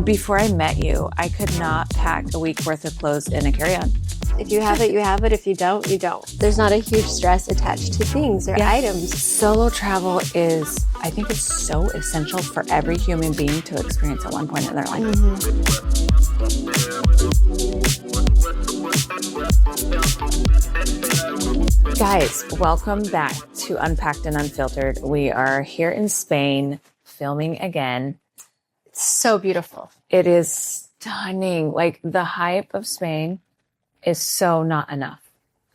Before I met you, I could not pack a week worth of clothes in a carry-on. If you have it, you have it. If you don't, you don't. There's not a huge stress attached to things or items. Solo travel is, I think it's so essential for every human being to experience at one point in their life. Guys, welcome back to Unpacked and Unfiltered. We are here in Spain filming again. It's so beautiful. It is stunning. Like, the hype of Spain is so not enough.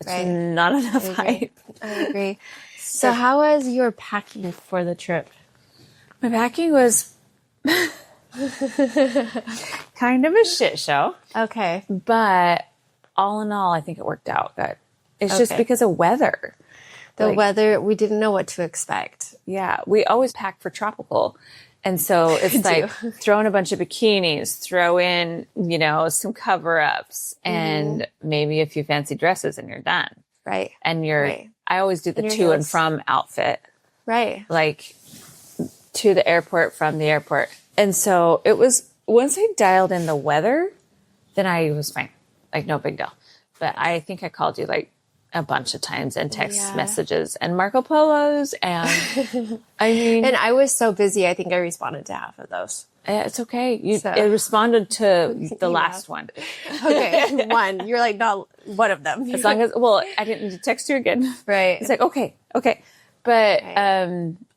It's not enough hype. I agree. So how was your packing for the trip? My packing was kind of a shit show. Okay. But all in all, I think it worked out good. It's just because of weather. The weather, we didn't know what to expect. Yeah. We always pack for tropical. And so it's like throw in a bunch of bikinis, throw in, you know, some cover-ups and maybe a few fancy dresses and you're done. Right. And I always do the to and from outfit. Right. Like to the airport, from the airport. And so it was, once I dialed in the weather, then I was fine. Like no big deal. But I think I called you like a bunch of times and text messages and Marco Polos and and I was so busy. I think I responded to half of those. It's okay. It responded to the last one. Okay. One. You're like, not one of them. As long as, I didn't need to text you again. Right. It's like, okay. But,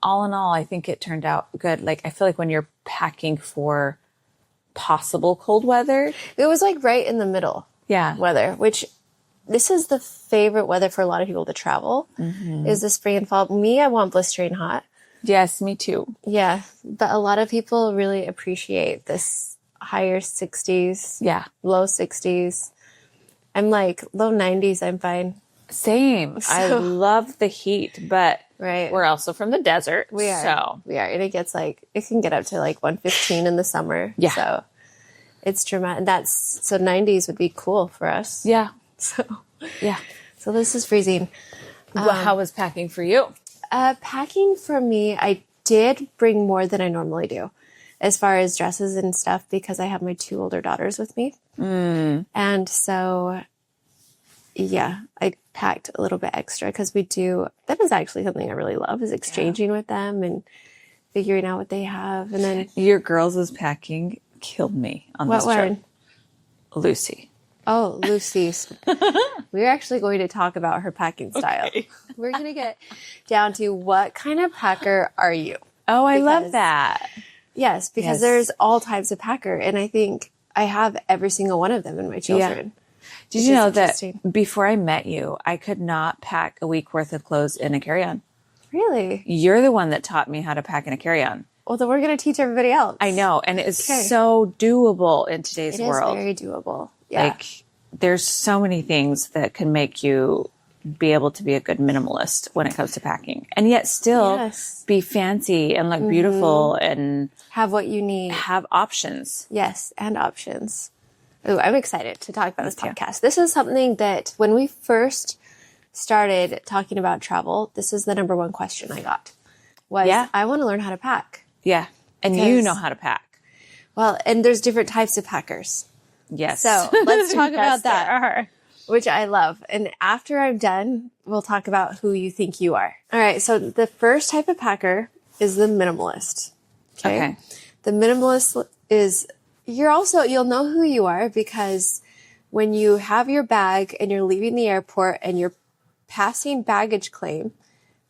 all in all, I think it turned out good. Like, I feel like when you're packing for possible cold weather. It was like right in the middle. Yeah. Weather, which this is the favorite weather for a lot of people to travel is the spring and fall. Me, I want blistering hot. Yes, me too. Yeah. But a lot of people really appreciate this higher 60s. Yeah. Low 60s. I'm like low 90s. I'm fine. Same. So, I love the heat, but we're also from the desert. We are. And it gets it can get up to like 115 in the summer. Yeah. So it's dramatic. And so 90s would be cool for us. Yeah. So this is freezing. How was packing for you? Packing for me, I did bring more than I normally do as far as dresses and stuff because I have my 2 older daughters with me. And so, I packed a little bit extra because that is actually something I really love is exchanging with them and figuring out what they have. And then your girls' packing killed me on this trip. Lucy. Oh, Lucy's. We're actually going to talk about her packing style. Okay. We're going to get down to what kind of packer are you? Oh, I love that. Yes, because there's all types of packer. And I think I have every single one of them in my children. Yeah. Did you know that before I met you, I could not pack a week worth of clothes in a carry-on? Really? You're the one that taught me how to pack in a carry-on. Well, then we're going to teach everybody else. I know. And it's so doable in today's world. It is very doable. Yeah. Like, there's so many things that can make you be able to be a good minimalist when it comes to packing. And yet still be fancy and look beautiful and have what you need. Have options. Yes, and options. Ooh, I'm excited to talk about this podcast. This is something that when we first started talking about travel, this is the number one question I got. I want to learn how to pack. Yeah. And you know how to pack. Well, and there's different types of packers. Yes. So let's talk about that, which I love. And after I'm done, we'll talk about who you think you are. All right. So the first type of packer is the minimalist. Okay. The minimalist is, you'll know who you are because when you have your bag and you're leaving the airport and you're passing baggage claim,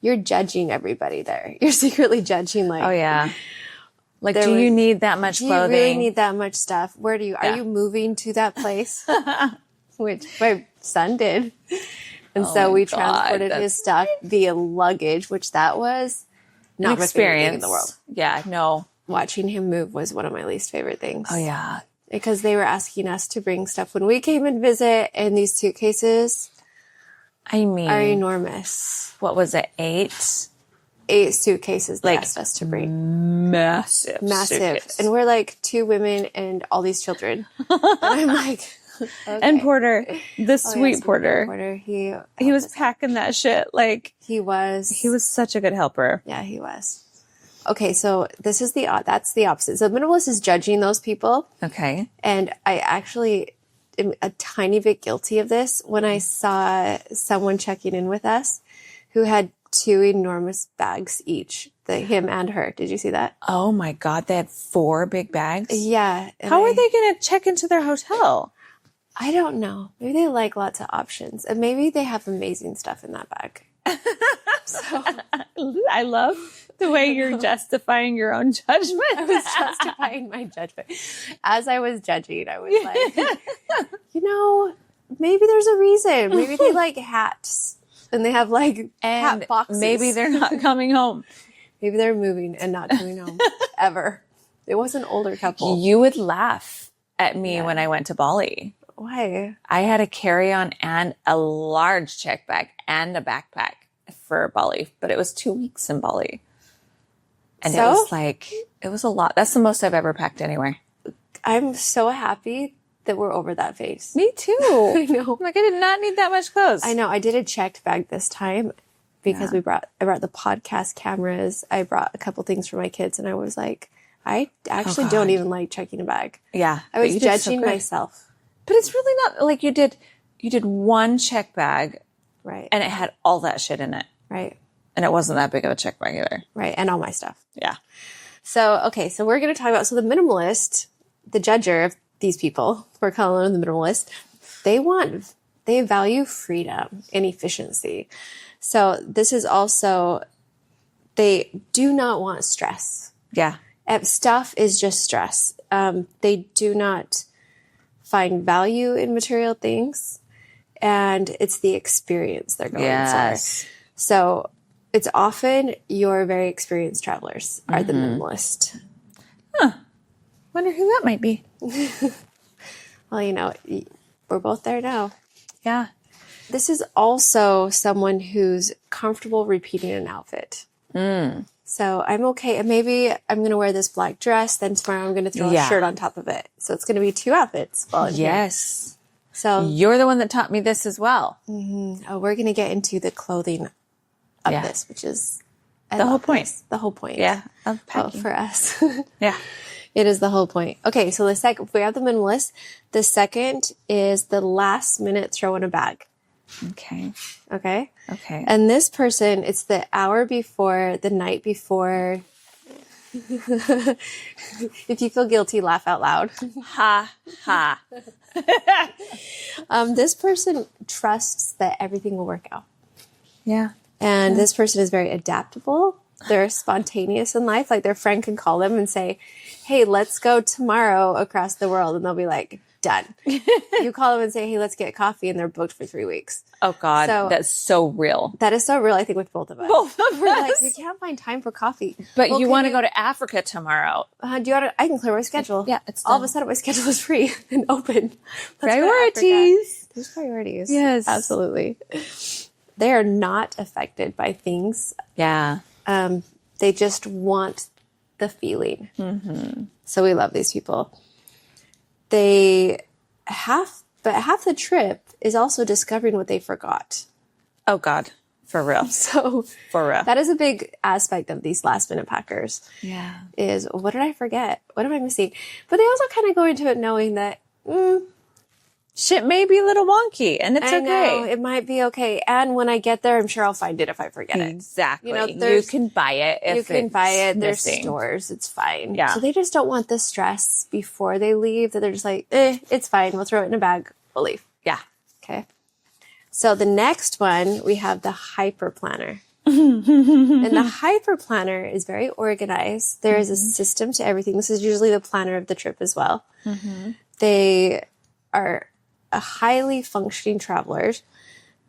you're judging everybody there. You're secretly judging oh yeah. Like, do you need that much clothing? Do you really need that much stuff? Are you moving to that place? Which my son did. And so we transported his stuff via luggage, which that was not my favorite thing in the world. Yeah, no. Watching him move was one of my least favorite things. Oh, yeah. Because they were asking us to bring stuff when we came and visit, and these suitcases are enormous. What was it, 8? 8 suitcases they asked us to bring. Massive. Suitcase. And we're like 2 women and all these children. And I'm like, okay. And Porter, the sweet Porter. He was packing that shit. Like he was such a good helper. Yeah, he was. Okay, so that's the opposite. So minimalist is judging those people. Okay. And I actually am a tiny bit guilty of this when I saw someone checking in with us who had 2 enormous bags each, him and her. Did you see that? Oh my God. They had 4 big bags? Yeah. How are they going to check into their hotel? I don't know. Maybe they like lots of options, and maybe they have amazing stuff in that bag. So I love the way you're justifying your own judgment. I was justifying my judgment. As I was judging, I was like, maybe there's a reason. Maybe they like hats and they have like hat boxes. Maybe they're not coming home. Maybe they're moving and not coming home ever. It was an older couple. You would laugh at me when I went to Bali. Why? I had a carry-on and a large check bag and a backpack for Bali, but it was 2 weeks in Bali. And it was a lot. That's the most I've ever packed anywhere. I'm so happy that we're over that phase. Me too. I know. I did not need that much clothes. I know. I did a checked bag this time because I brought the podcast cameras. I brought a couple things for my kids, and I was like, I actually don't even like checking a bag. Yeah. I was judging myself. But it's really not like you did one check bag. Right. And it had all that shit in it. Right. And it wasn't that big of a check bag either. Right. And all my stuff. Yeah. So, okay. So we're going to talk about, the minimalist, the judger of these people, we're calling them the minimalist, they value freedom and efficiency. So this is also, they do not want stress. Yeah. Stuff is just stress. They do not find value in material things, and it's the experience they're going for. So it's often your very experienced travelers are the minimalist. Huh. Wonder who that might be. Well, we're both there now. Yeah. This is also someone who's comfortable repeating an outfit. So I'm okay. And maybe I'm going to wear this black dress. Then tomorrow I'm going to throw a shirt on top of it. So it's going to be 2 outfits. Yes. So you're the one that taught me this as well. Oh, we're going to get into the clothing of this, which is the whole point. The whole point. Yeah. Of packing. For us. Yeah. It is the whole point. Okay. So we have the minimalist. The second is the last minute throw in a bag. Okay. Okay. Okay. And this person, it's the hour before, the night before. If you feel guilty, laugh out loud. Ha, ha. This person trusts that everything will work out. Yeah. And this person is very adaptable. They're spontaneous in life. Like their friend can call them and say, hey, let's go tomorrow across the world. And they'll be like, done. You call them and say, hey, let's get coffee. And they're booked for 3 weeks. Oh God. That's so real. That is so real. I think with both of us. We're like, we can't find time for coffee. But you want to go to Africa tomorrow. I can clear my schedule. Yeah. It's all of a sudden my schedule is free and open. Priorities. There's priorities. Yes. Absolutely. They are not affected by things. Yeah. They just want the feeling. So we love these people. Half the trip is also discovering what they forgot. Oh God, for real. So for real. That is a big aspect of these last minute packers. Yeah. Is what did I forget? What am I missing? But they also kind of go into it knowing that shit may be a little wonky and it's I know, okay. It might be okay. And when I get there, I'm sure I'll find it if I forget it. Exactly. You can buy it if There's stores. It's fine. Yeah. So they just don't want the stress before they leave that they're just like, it's fine. We'll throw it in a bag. We'll leave. Yeah. Okay. So the next one, we have the hyper planner. And the hyper planner is very organized. There is a system to everything. This is usually the planner of the trip as well. They are a highly functioning travelers,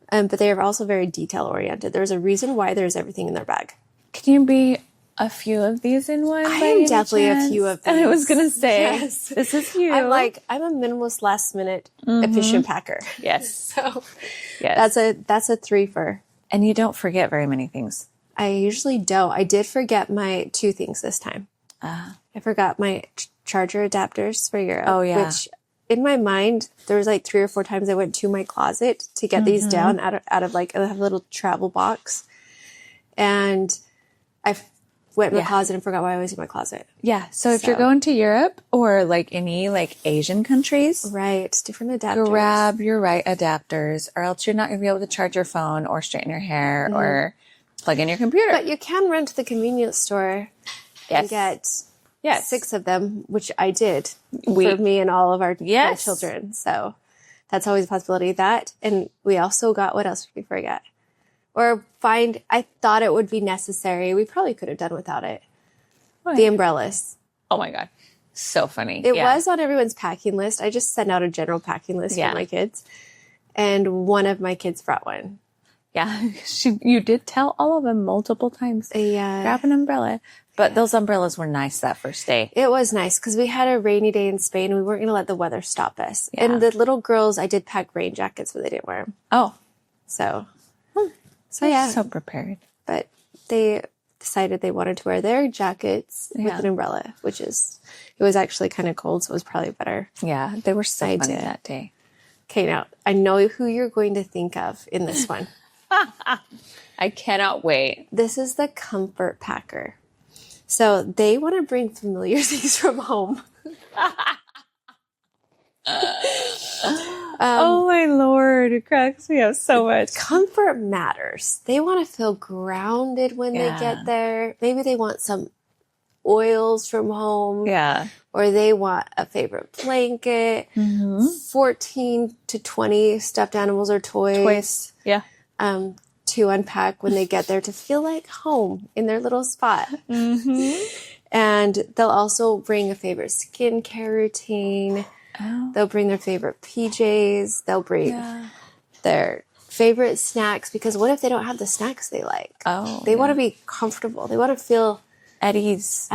but they are also very detail oriented. There's a reason why there's everything in their bag. Can you be a few of these in one? I am definitely a few of these. I was going to say, this is you. I'm a minimalist last minute efficient packer. Yes. So yes. That's a 3-fer. And you don't forget very many things. I usually don't. I did forget my 2 things this time. I forgot my charger adapters for Europe. Oh, yeah. Which in my mind, there was like 3 or 4 times I went to my closet to get these down out of like a little travel box. And I went in my closet and forgot why I was in my closet. Yeah. So if you're going to Europe or like any like Asian countries, right, different adapters. Grab your right adapters, or else you're not going to be able to charge your phone or straighten your hair or plug in your computer. But you can run to the convenience store and get 6 of them, which I did for me and all of our children. So that's always a possibility. That, and we also got, what else did we forget? Or I thought it would be necessary. We probably could have done without it. What? The umbrellas. Oh my God. So funny. It was on everyone's packing list. I just sent out a general packing list for my kids. And one of my kids brought one. Yeah. You did tell all of them multiple times. Grab an umbrella. But those umbrellas were nice that first day. It was nice because we had a rainy day in Spain. And we weren't going to let the weather stop us. Yeah. And the little girls, I did pack rain jackets, but they didn't wear them. Oh. So so prepared. But they decided they wanted to wear their jackets with an umbrella, it was actually kind of cold, so it was probably better. Yeah, they were so funny that day. Okay, now I know who you're going to think of in this one. I cannot wait. This is the comfort packer. So they want to bring familiar things from home. Oh my Lord, it cracks me up so much. Comfort matters. They want to feel grounded when they get there. Maybe they want some oils from home. Yeah. Or they want a favorite blanket. 14 to 20 stuffed animals or toys. Yeah. To unpack when they get there to feel like home in their little spot. And they'll also bring a favorite skincare routine. Oh. They'll bring their favorite PJs. They'll bring their favorite snacks, because what if they don't have the snacks they like? Oh, they want to be comfortable. They want to feel at ease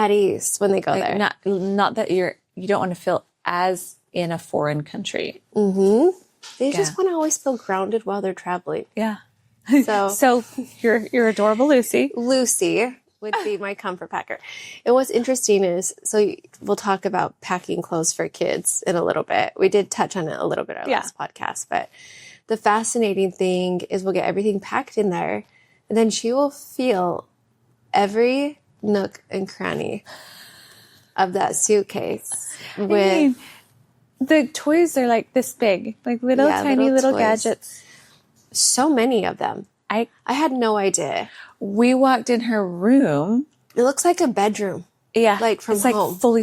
when they go there. Not that you don't want to feel as in a foreign country. They just want to always feel grounded while they're traveling. Yeah. So you're adorable Lucy. Lucy would be my comfort packer. And what's interesting is, we'll talk about packing clothes for kids in a little bit. We did touch on it a little bit in our last podcast, but the fascinating thing is we'll get everything packed in there, and then she will feel every nook and cranny of that suitcase. The toys are like this big, like tiny little gadgets. So many of them. I had no idea. We walked in her room. It looks like a bedroom. Yeah. Like from home. Like fully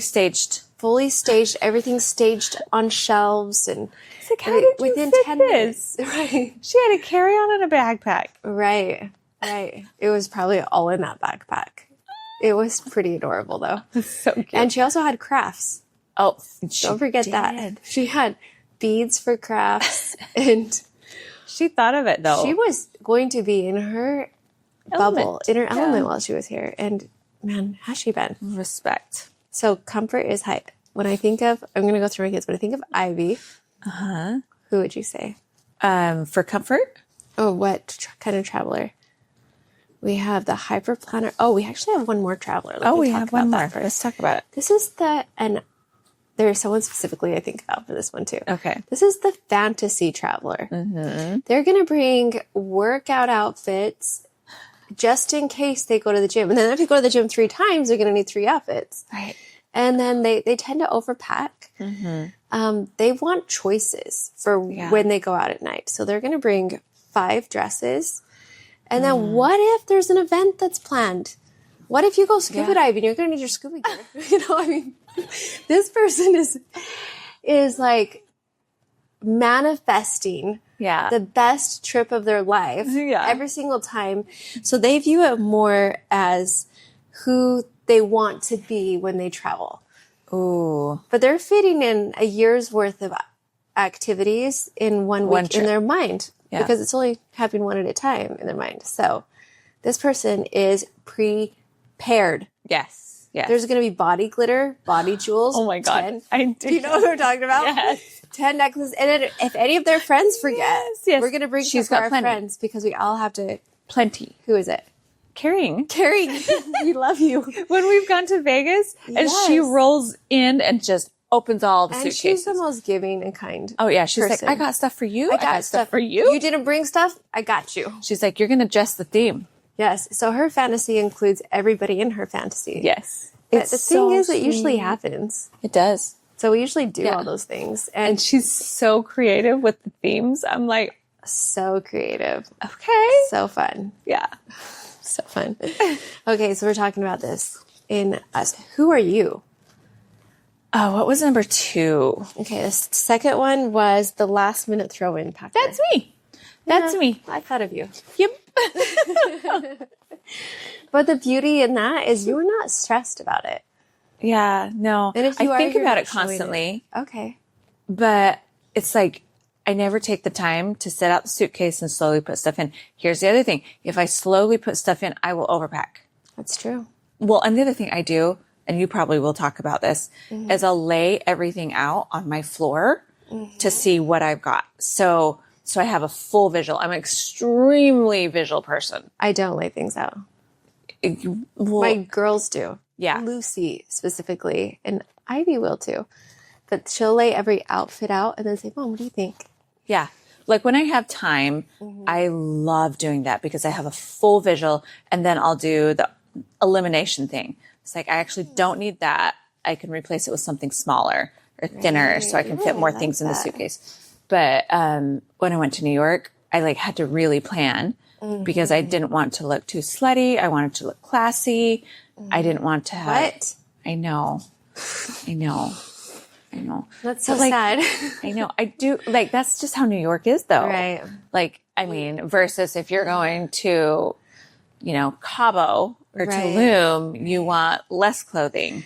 staged. Everything's staged on shelves. And it's like, how did you within fit 10 minutes? Right. She had a carry-on and a backpack. Right. It was probably all in that backpack. It was pretty adorable, though. So cute. And she also had crafts. Oh, don't forget that. She had beads for crafts. And she thought of it, though. She was going to be in her bubble, in her element while she was here. And man, has she been? Respect. So comfort is hype. When I think of, I'm going to go through my kids. When I think of Ivy, who would you say? For comfort? Oh, what kind of traveler? We have the hyper planner. Oh, we actually have one more traveler. We have one more. Let's talk about it. This is and there's someone specifically I think about for this one too. Okay. This is the fantasy traveler. They're going to bring workout outfits just in case they go to the gym. And then if you go to the gym 3 times, they're going to need 3 outfits. Right. And then they tend to overpack. They want choices for when they go out at night. So they're going to bring 5 dresses. And then what if there's an event that's planned? What if you go scuba diving? You're going to need your scuba gear. This person is like manifesting the best trip of their life every single time. So they view it more as who they want to be when they travel. Ooh. But they're fitting in a year's worth of activities in one week in their mind because it's only happening one at a time in their mind. So this person is prepared. Yes. There's going to be body glitter, body jewels. Oh my God. 10. Do you know what we're talking about? Yes. 10 necklaces. And then if any of their friends forget, we're going to bring some for our friends because we all have to. Plenty. Who is it? Carrying. We love you. When we've gone to Vegas and she rolls in and just opens all the suitcases. She's the most giving and kind. Oh yeah. She's like, I got stuff for you. I got stuff for you. You didn't bring stuff? I got you. She's like, you're going to dress the theme. Yes. So her fantasy includes everybody in her fantasy. Yes. But the thing is, it usually happens. It does. So we usually do all those things. And she's so creative with the themes. I'm like, so creative. Okay. So fun. Yeah. So fun. Okay, so we're talking about this in us. Who are you? Oh, what was number 2? Okay, the second one was the last minute throw-in packer. That's me. That's me. I thought of you. Yep. But the beauty in that is you're not stressed about it. Yeah, no. And if you I think you're about not it constantly. Okay. But it's like, I never take the time to set out the suitcase and slowly put stuff in. Here's the other thing. If I slowly put stuff in, I will overpack. That's true. Well, and the other thing I do, and you probably will talk about this, is I'll lay everything out on my floor to see what I've got. So I have a full visual. I'm an extremely visual person. I don't lay things out. Well, My girls do. Yeah. Lucy specifically, and Ivy will too. But she'll lay every outfit out and then say, Mom, what do you think? yeah. Like when I have time, I love doing that because I have a full visual, and then I'll do the elimination thing. It's like, I actually don't need that. I can replace it with something smaller or thinner so I can fit more things in the suitcase. But when I went to New York, I like had to really plan because I didn't want to look too slutty. I wanted to look classy. I didn't want to have... What? I know. That's so like, sad. I know. I do. Like, that's just how New York is, though. Right. Like, I mean, versus if you're going to, Cabo or Tulum, you want less clothing.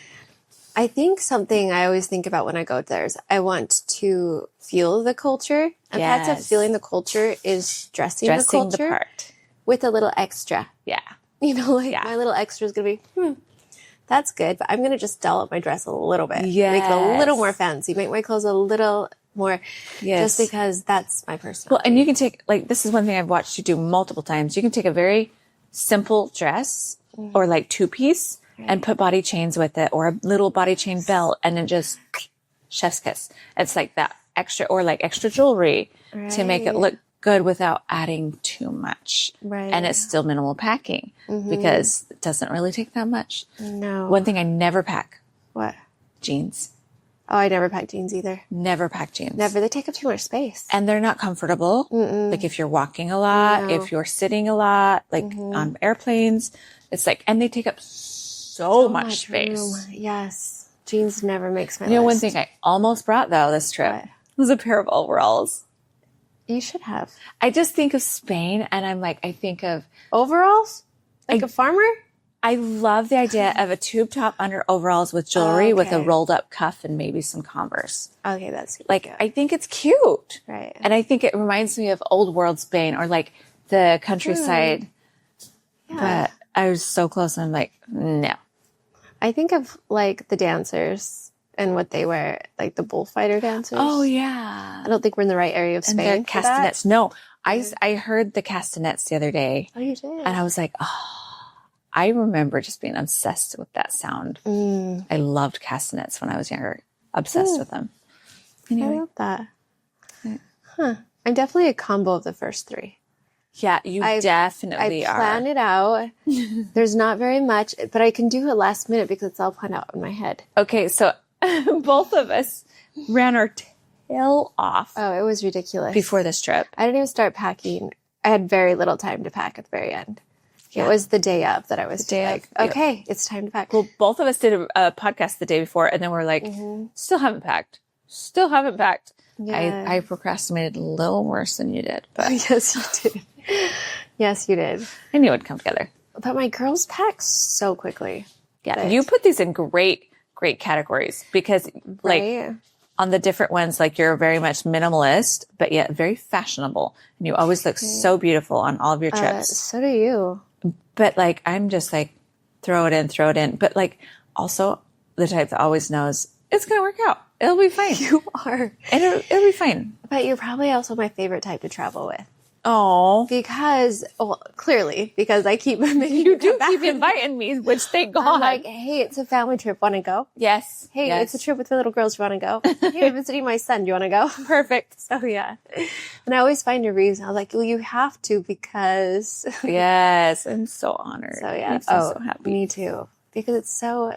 I think something I always think about when I go there is I want to feel the culture. And part of feeling the culture is dressing the culture the part. with a little extra. Yeah. My little extra is going to be, that's good, but I'm going to just doll up my dress a little bit. Make it a little more fancy. Make my clothes a little more, just because that's my personality. Well, and you can take, like, this is one thing I've watched you do multiple times. You can take a very simple dress or like 2-piece and put body chains with it or a little body chain belt and then just chef's kiss. It's like that extra or like extra jewelry to make it look good without adding too much. Right. And it's still minimal packing because it doesn't really take that much. No. One thing I never pack. What? Jeans. Oh, I never pack jeans either. Never pack jeans. Never. They take up too much space. And they're not comfortable. Like if you're walking a lot, if you're sitting a lot, like on airplanes, it's like, and they take up so much space. Room. Yes. Jeans never makes my list. list. One thing I almost brought though this trip was a pair of overalls. You should have. I just think of Spain and I'm like, I think of overalls? Like a farmer? I love the idea of a tube top under overalls with jewelry with a rolled up cuff and maybe some Converse. Okay, that's cute. Like, I think it's cute. Right. And I think it reminds me of old world Spain or like the countryside. Yeah. But I was so close and I'm like, no. I think of like the dancers and what they wear, like the bullfighter dancers. Oh, yeah. I don't think we're in the right area of Spain. And the castanets. No, I heard the castanets the other day. Oh, you did? And I was like, oh. I remember just being obsessed with that sound. I loved castanets when I was younger. Obsessed with them. Anyway. I love that. Huh. I'm definitely a combo of the first 3. Yeah, you definitely are. I plan it out. There's not very much, but I can do it last minute because it's all planned out in my head. Okay, so both of us ran our tail off. Oh, it was ridiculous. Before this trip. I didn't even start packing. I had very little time to pack at the very end. Yeah. It was the day of that I was like, okay, it's time to pack. Well, both of us did a podcast the day before, and then we're like, still haven't packed. Yeah. I procrastinated a little worse than you did. But yes, you did. Yes, you did. I knew it would come together. But my girls pack so quickly. Yeah, you put these in great categories because, like, on the different ones, like you're very much minimalist, but yet very fashionable, and you always look so beautiful on all of your trips. So do you. But like, I'm just like, throw it in. But like, also the type that always knows it's going to work out. It'll be fine. You are. It'll be fine. But you're probably also my favorite type to travel with. Oh, because, well, clearly, because I keep making you do keep inviting me, which thank God. I'm like, hey, it's a family trip. Want to go? Yes. Hey, yes. it's a trip with the little girls. You want to go? Hey, I'm visiting my son. Do you want to go? Perfect. So, yeah. And I always find a reason. I was like, well, you have to because. Yes. I'm so honored. So, yeah. Makes me so happy. Me too. Because it's so,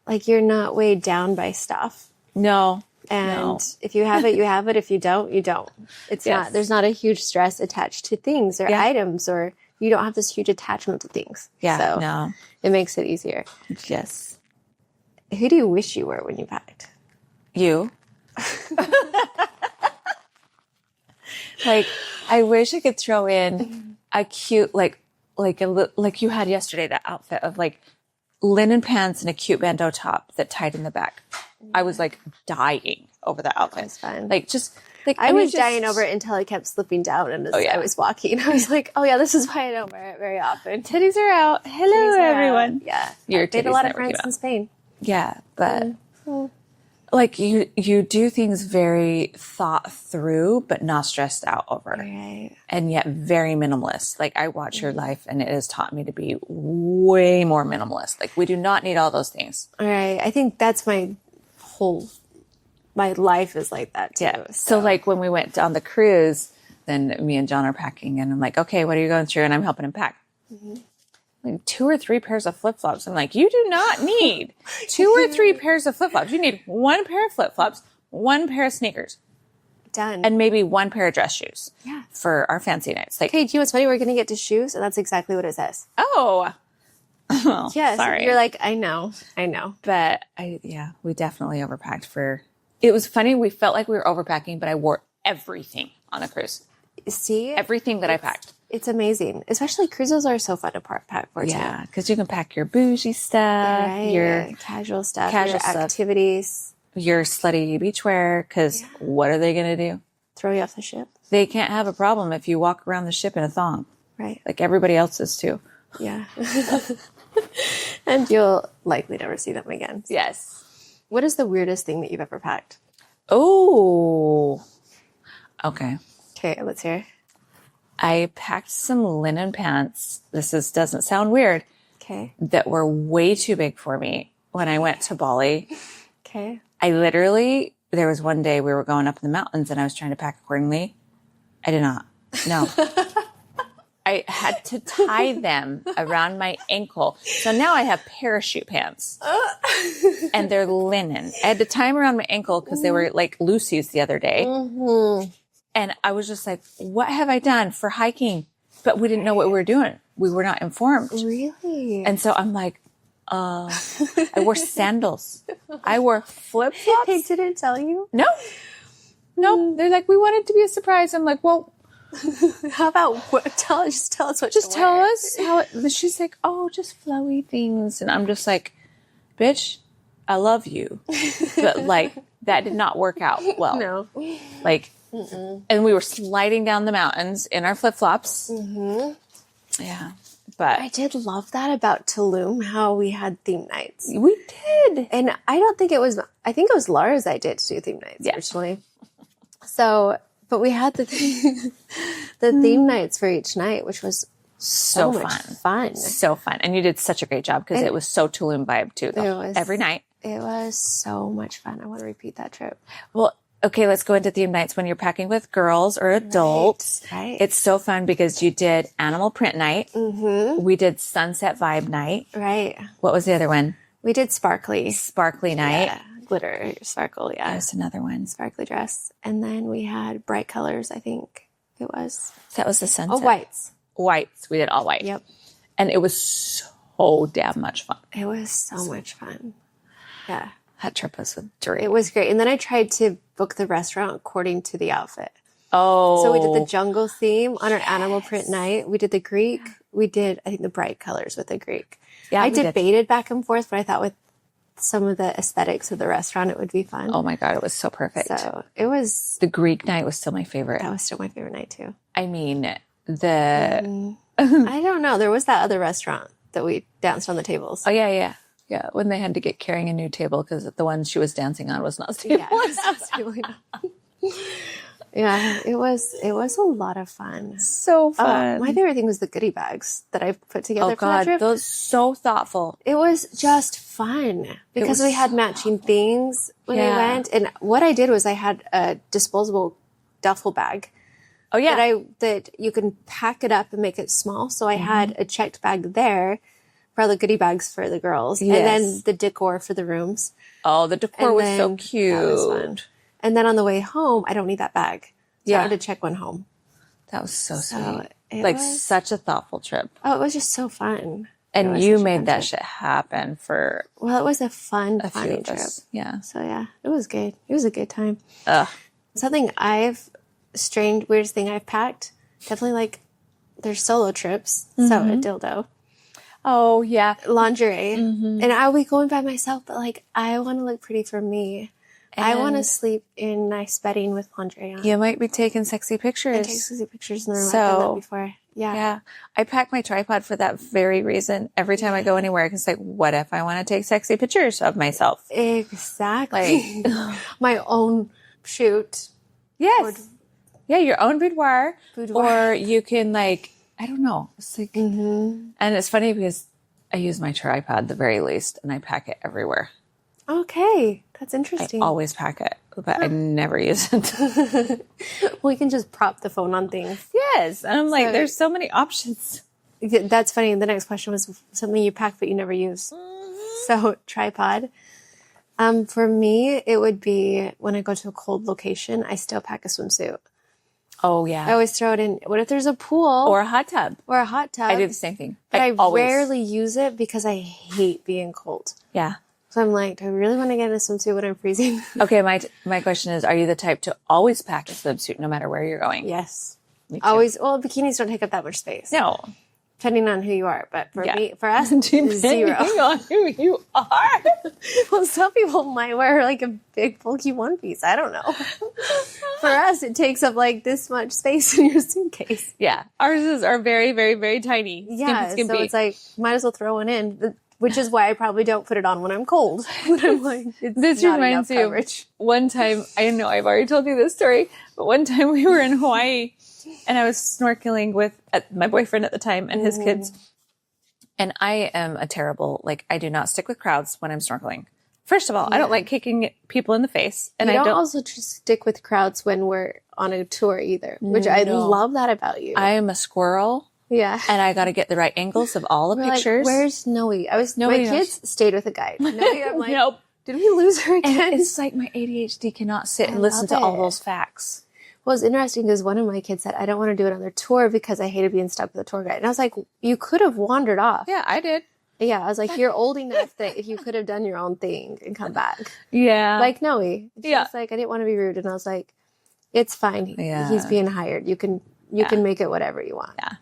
like, you're not weighed down by stuff. No. And if you have it, you have it. If you don't, you don't. It's Yes. not, there's not a huge stress attached to things or items, or you don't have this huge attachment to things. Yeah. So No. it makes it easier. Yes. Who do you wish you were when you packed? You. Like, I wish I could throw in a cute, like you had yesterday, that outfit of like linen pants and a cute bandeau top that tied in the back. I was like dying over that outfit. That's fun. Like, just like I was dying over it until it kept slipping down, and as I was walking, I was like, "Oh yeah, this is why I don't wear it very often." Titties are out. Hello, Titties are everyone. out. Yeah, Your I made a titties lot of never friends came in out. Spain. Yeah, but like you do things very thought through, but not stressed out over, Right. and yet very minimalist. Like, I watch your life, and it has taught me to be way more minimalist. Like, we do not need all those things. All right. I think that's my life is like that too. Yeah. So like when we went on the cruise, then me and John are packing, and I'm like, okay, what are you going through? And I'm helping him pack. Like 2 or 3 pairs of flip-flops. I'm like, you do not need 2 or 3 pairs of flip-flops. You need 1 pair of flip-flops, 1 pair of sneakers, Done. and maybe 1 pair of dress shoes. Yeah. For our fancy nights. Like, Okay, do you know what's funny? We're going to get to shoes, and that's exactly what it says. oh, well, Yes. sorry. You're like, I know. But we definitely overpacked for, it was funny. We felt like we were overpacking, but I wore everything on a cruise. See? Everything that I packed. It's amazing. Especially cruises are so fun to pack for too. Yeah, because you can pack your bougie stuff, Right. your casual stuff, casual your stuff. activities. your slutty beachwear, because what are they going to do? Throw you off the ship. They can't have a problem if you walk around the ship in a thong. Right. Like everybody else is too. Yeah. And you'll likely never see them again. Yes. What is the weirdest thing that you've ever packed? Oh. Okay. Okay, let's hear. I packed some linen pants. Doesn't sound weird. Okay. That were way too big for me when I went to Bali. Okay. There was one day we were going up in the mountains and I was trying to pack accordingly. I did not. No. I had to tie them around my ankle. So now I have parachute pants and they're linen. I had to tie them around my ankle because they were like loosies the other day. Mm-hmm. And I was just like, what have I done for hiking? But we didn't know what we were doing. We were not informed. Really? And so I'm like, I wore sandals. I wore flip-flops. They didn't tell you? No. They're like, we want it to be a surprise. I'm like, well, how about tell us what just to tell wear. us how it, but she's like, oh, just flowy things. And I'm just like, bitch, I love you. But like, that did not work out well. No. Like, and we were sliding down the mountains in our flip-flops. Mm-hmm. Yeah. But I did love that about Tulum, how we had theme nights. we did. And I think it was Laura's idea to do theme nights originally. So, but we had the theme nights for each night, which was so much fun. So fun. And you did such a great job because it was so Tulum vibe too. Every night. It was so much fun. I want to repeat that trip. Well, okay, let's go into theme nights when you're packing with girls or adults. Right. It's so fun because you did animal print night. Mm-hmm. We did sunset vibe night. Right. What was the other one? We did sparkly Night. Yeah. Glitter, sparkle, yeah. There's another one. Sparkly dress. And then we had bright colors, I think it was. That was the sunset. Oh, whites. Whites. We did all white. Yep. And it was so damn much fun. It was so much fun. Yeah. That trip was with Drake. It was great. And then I tried to book the restaurant according to the outfit. Oh. So we did the jungle theme on our animal print night. We did the Greek. We did, I think, the bright colors with the Greek. Yeah, I debated back and forth, but I thought with some of the aesthetics of the restaurant, it would be fun. Oh my God, it was so perfect. So it was. The Greek night was still my favorite. That was still my favorite night too. I mean, I don't know. There was that other restaurant that we danced on the tables. Oh, yeah. Yeah, when they had to get carrying a new table because the one she was dancing on was not stable. Yeah, it Yeah, it was a lot of fun. So fun. My favorite thing was the goodie bags that I put together for that trip. Those so thoughtful. It was just fun because we had matching things when we went. And what I did was I had a disposable duffel bag. Oh yeah. That you can pack it up and make it small. So I had a checked bag there for all the goodie bags for the girls. Yes. And then the decor for the rooms. Oh, the decor was so cute. That was fun. And then on the way home, I don't need that bag. So I had to check one home. That was so sweet. Like such a thoughtful trip. Oh, it was just so fun. And you made that shit happen for Well, it was a fun planning trip. Yeah. So yeah, it was good. It was a good time. Ugh. Something weirdest thing I've packed, definitely like there's solo trips. So a dildo. Oh yeah. Lingerie. And I'll be going by myself, but like I want to look pretty for me. And I want to sleep in nice bedding with lingerie on. You might be taking sexy pictures. I take sexy pictures in the room. I've done that before. Yeah. I pack my tripod for that very reason. Every time I go anywhere, it's like, what if I want to take sexy pictures of myself? Exactly. Like, my own shoot. Yes. Yeah, your own boudoir. Or you can like, I don't know. It's like, and it's funny because I use my tripod the very least and I pack it everywhere. Okay. That's interesting. I always pack it, but I never use it. Well, you can just prop the phone on things. Yes. And I'm like, there's so many options. That's funny. The next question was something you pack but you never use. So, tripod. For me, it would be when I go to a cold location, I still pack a swimsuit. Oh, yeah. I always throw it in. What if there's a pool? Or a hot tub. I do the same thing. But I rarely use it because I hate being cold. Yeah. So I'm like, do I really want to get in a swimsuit when I'm freezing? Okay, my question is, are you the type to always pack a swimsuit no matter where you're going? Yes. Always. Well, bikinis don't take up that much space. No. Depending on who you are. But for us, depending zero. on who you are. Well, some people might wear like a big bulky one piece. I don't know. For us, it takes up like this much space in your suitcase. Yeah. Ours are very, very, very tiny. Yeah. So it's like, might as well throw one in. Which is why I probably don't put it on when I'm cold. When I'm like, this reminds me of one time, I know I've already told you this story, but one time we were in Hawaii and I was snorkeling with my boyfriend at the time and his kids. And I am a terrible, like, I do not stick with crowds when I'm snorkeling. First of all, I don't like kicking people in the face. And I don't also just stick with crowds when we're on a tour either, which I love that about you. I am a squirrel. Yeah. And I got to get the right angles of all the pictures. Like, where's Noe? My kids stayed with a guide. Noe, I'm like, nope. Did we lose her again? And it's like my ADHD cannot sit and listen to all those facts. Well, it's interesting because one of my kids said, I don't want to do it on their tour because I hated being stuck with a tour guide. And I was like, you could have wandered off. Yeah, I did. Yeah, I was like, you're old enough that if you could have done your own thing and come back. Yeah. Like Noe. She's like, I didn't want to be rude. And I was like, it's fine. Yeah. He's being hired. You can make it whatever you want. Yeah.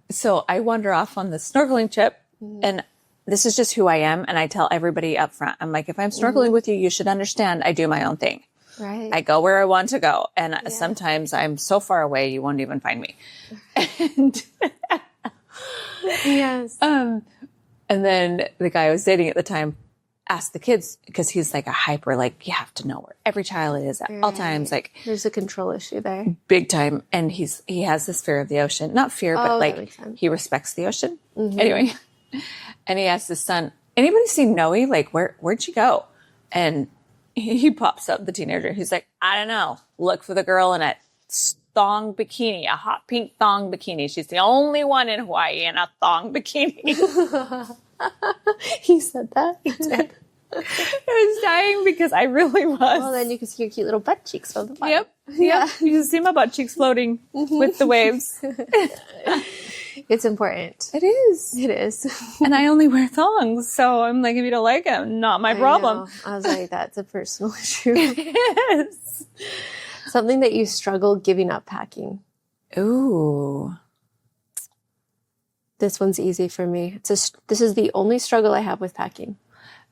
So I wander off on the snorkeling trip and this is just who I am. And I tell everybody up front, I'm like, if I'm snorkeling with you, you should understand I do my own thing. Right. I go where I want to go. And sometimes I'm so far away, you won't even find me. And yes. And then the guy I was dating at the time asked the kids, because he's like a hyper, like, you have to know where every child is at all times. Like, there's a control issue there. Big time. And he has this fear of the ocean. Not fear, but like he respects the ocean. Anyway. And he asked his son, anybody seen Noe? Like, where'd she go? And he pops up, the teenager. He's like, I don't know. Look for the girl in a thong bikini, a hot pink thong bikini. She's the only one in Hawaii in a thong bikini. He said that? He did. I was dying because I really was. Well, then you can see your cute little butt cheeks from the bottom. Yep. Yeah. You can see my butt cheeks floating with the waves. It's important. It is. It is. And I only wear thongs. So I'm like, if you don't like them, not my problem. I was like, that's a personal issue. It is. Something that you struggle giving up packing. Ooh. This one's easy for me. This is the only struggle I have with packing.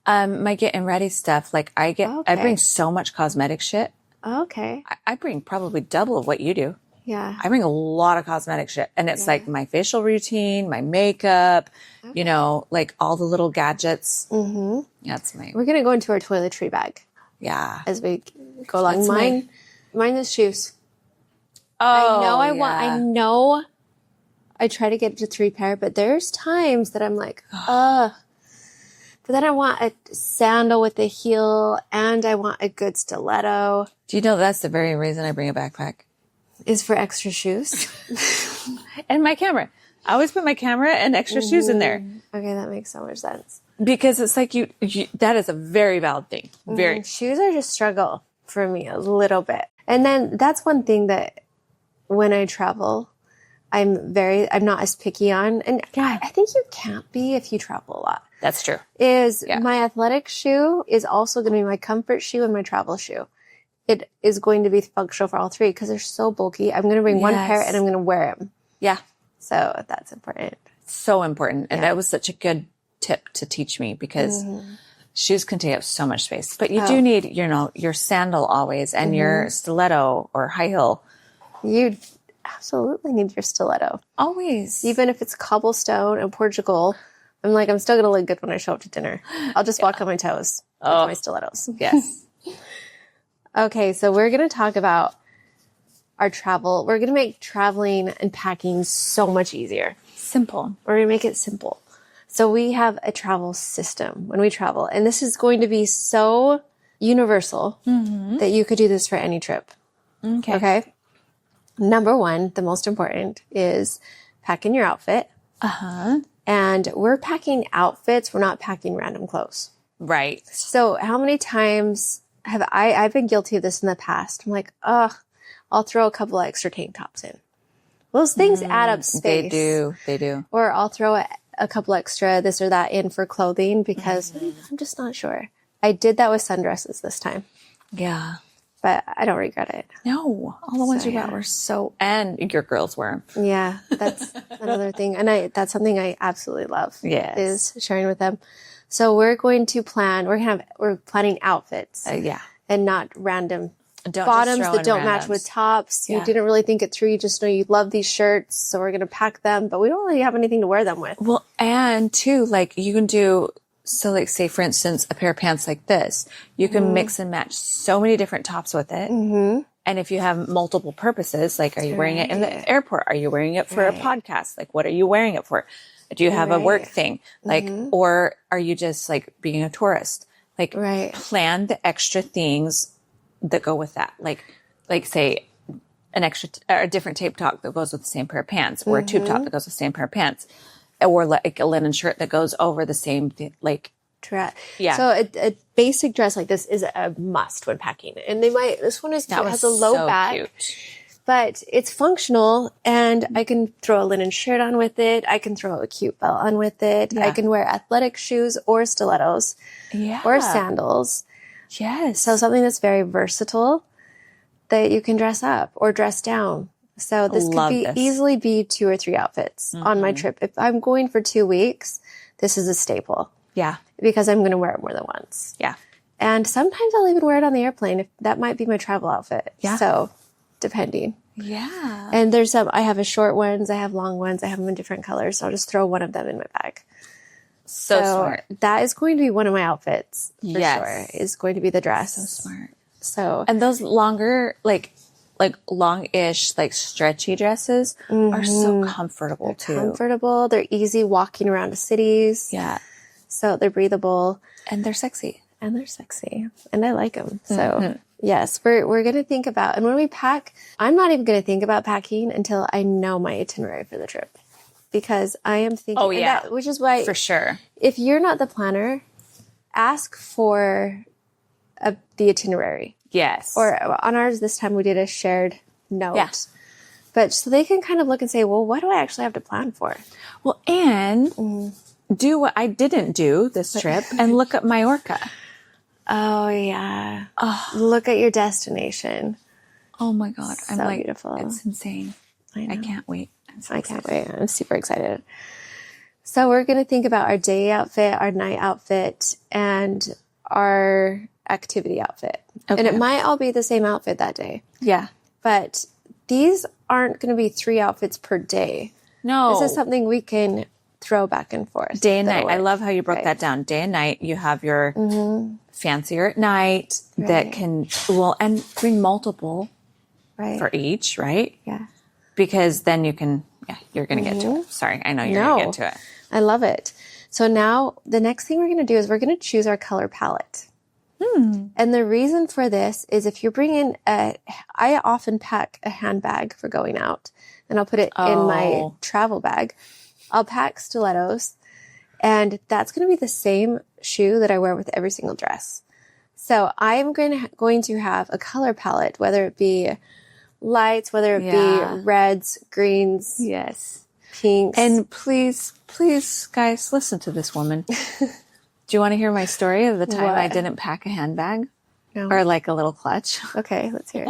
My getting ready stuff. Like I bring so much cosmetic shit. Okay. I bring probably double of what you do. Yeah. I bring a lot of cosmetic shit. And it's like my facial routine, my makeup, you know, like all the little gadgets. Mm-hmm. That's my... We're going to go into our toiletry bag. Yeah. As we go along. Mine Mine is shoes. Oh, I know I try to get to 3 pair, but there's times that I'm like, ugh. But then I want a sandal with a heel and I want a good stiletto. Do you know that's the very reason I bring a backpack? Is for extra shoes. And my camera. I always put my camera and extra shoes in there. Okay, that makes so much sense. Because it's like you that is a very valid thing. Very. Shoes are just struggle for me a little bit. And then that's one thing that when I travel, I'm not as picky on. And I think you can't be if you travel a lot. That's true. My athletic shoe is also going to be my comfort shoe and my travel shoe. It is going to be functional for all 3 because they're so bulky. I'm going to bring 1 pair and I'm going to wear them. Yeah. So that's important. So important. And that was such a good tip to teach me because shoes can take up so much space. But you do need, your sandal always and your stiletto or high heel. You absolutely need your stiletto. Always. Even if it's cobblestone in Portugal, I'm still going to look good when I show up to dinner. I'll just walk on my toes with my stilettos. Yes. Okay, so we're going to talk about our travel. We're going to make traveling and packing so much easier. Simple. We're going to make it simple. So we have a travel system when we travel, and this is going to be so universal that you could do this for any trip. Okay. Number 1, the most important, is packing your outfit. And we're packing outfits. We're not packing random clothes. Right. So how many times have I've been guilty of this in the past. I'm like, I'll throw a couple of extra tank tops in. Those things add up space. They do. Or I'll throw a couple extra this or that in for clothing because I'm just not sure. I did that with sundresses this time. Yeah. But I don't regret it. No, all the ones you bought were and your girls were. Yeah, that's another thing. And that's something I absolutely love. Yes. Is sharing with them. So we're going to plan, we're planning outfits. And not random bottoms that don't match with tops. You didn't really think it through. You just know you love these shirts. So we're going to pack them, but we don't really have anything to wear them with. Well, and too, you can do, so say for instance, a pair of pants like this, you can mix and match so many different tops with it. And if you have multiple purposes, are you wearing it in the airport? Are you wearing it for a podcast? What are you wearing it for? Do you have a work thing? Or are you just being a tourist? Plan the extra things that go with that. Say an extra, a different tape top that goes with the same pair of pants, or a tube top that goes with the same pair of pants, or a linen shirt that goes over the same dress. Yeah. So a basic dress like this is a must when packing. And this one has a low back. Cute. But it's functional, and I can throw a linen shirt on with it. I can throw a cute belt on with it. I can wear athletic shoes or stilettos or sandals. Yes. So something that's very versatile that you can dress up or dress down. So this could easily be 2 or 3 outfits on my trip. If I'm going for 2 weeks, this is a staple. Yeah. Because I'm going to wear it more than once. Yeah. And sometimes I'll even wear it on the airplane. If that might be my travel outfit. Yeah. So depending. Yeah. And I have short ones, I have long ones, I have them in different colors. So I'll just throw one of them in my bag. So smart. That is going to be one of my outfits for sure. Is going to be the dress. So smart. So and those longer, long-ish, stretchy dresses are so comfortable too. Comfortable. They're easy walking around the cities. Yeah. So they're breathable. And they're sexy. And I like them. So yes, we're going to think about, and when we pack, I'm not even going to think about packing until I know my itinerary for the trip. Because I am thinking, which is why, for sure, if you're not the planner, ask for the itinerary. Yes. Or on ours this time we did a shared note. Yeah. But so they can kind of look and say, well, what do I actually have to plan for? Well, and do what I didn't do this trip and look up Majorca. Oh, yeah. Oh. Look at your destination. Oh, my God. So beautiful. It's insane. I can't wait. I can't wait. I'm super excited. So we're going to think about our day outfit, our night outfit, and our activity outfit. Okay. And it might all be the same outfit that day. Yeah. But these aren't going to be 3 outfits per day. No. This is something we can throw back and forth. Day and night. I love how you broke that down. Day and night, you have your fancier at night that can, and bring multiple for each, right? Yeah. Because then you can, you're going to get to it. Sorry, I know you're going to get to it. I love it. So now the next thing we're going to do is we're going to choose our color palette. And the reason for this is if you're bringing I often pack a handbag for going out, and I'll put it in my travel bag. I'll pack stilettos, and that's going to be the same shoe that I wear with every single dress. So I'm going to have a color palette, whether it be lights, whether it be reds, greens, pinks. And please, guys, listen to this woman. Do you want to hear my story of the time I didn't pack a handbag? No. Or like a little clutch? Okay, let's hear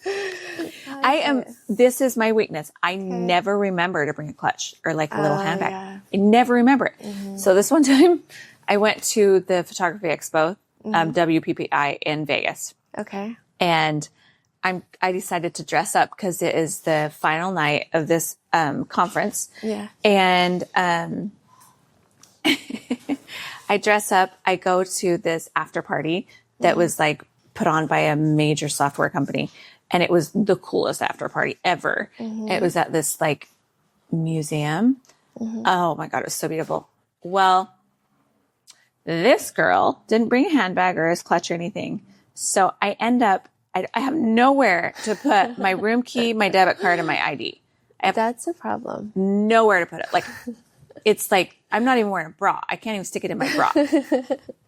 it. This is my weakness. I never remember to bring a clutch or like a little handbag. Yeah. I never remember it. So this one time I went to the photography expo, WPPI in Vegas. Okay. And I decided to dress up because it is the final night of this conference. Yeah. And I dress up. I go to this after party that was like put on by a major software company. And it was the coolest after party ever. It was at this like museum. Oh my God, it was so beautiful. Well, this girl didn't bring a handbag or a clutch or anything. So I end up, I have nowhere to put my room key, my debit card, and my ID. That's a problem. Nowhere to put it. Like, it's like, I'm not even wearing a bra. I can't even stick it in my bra.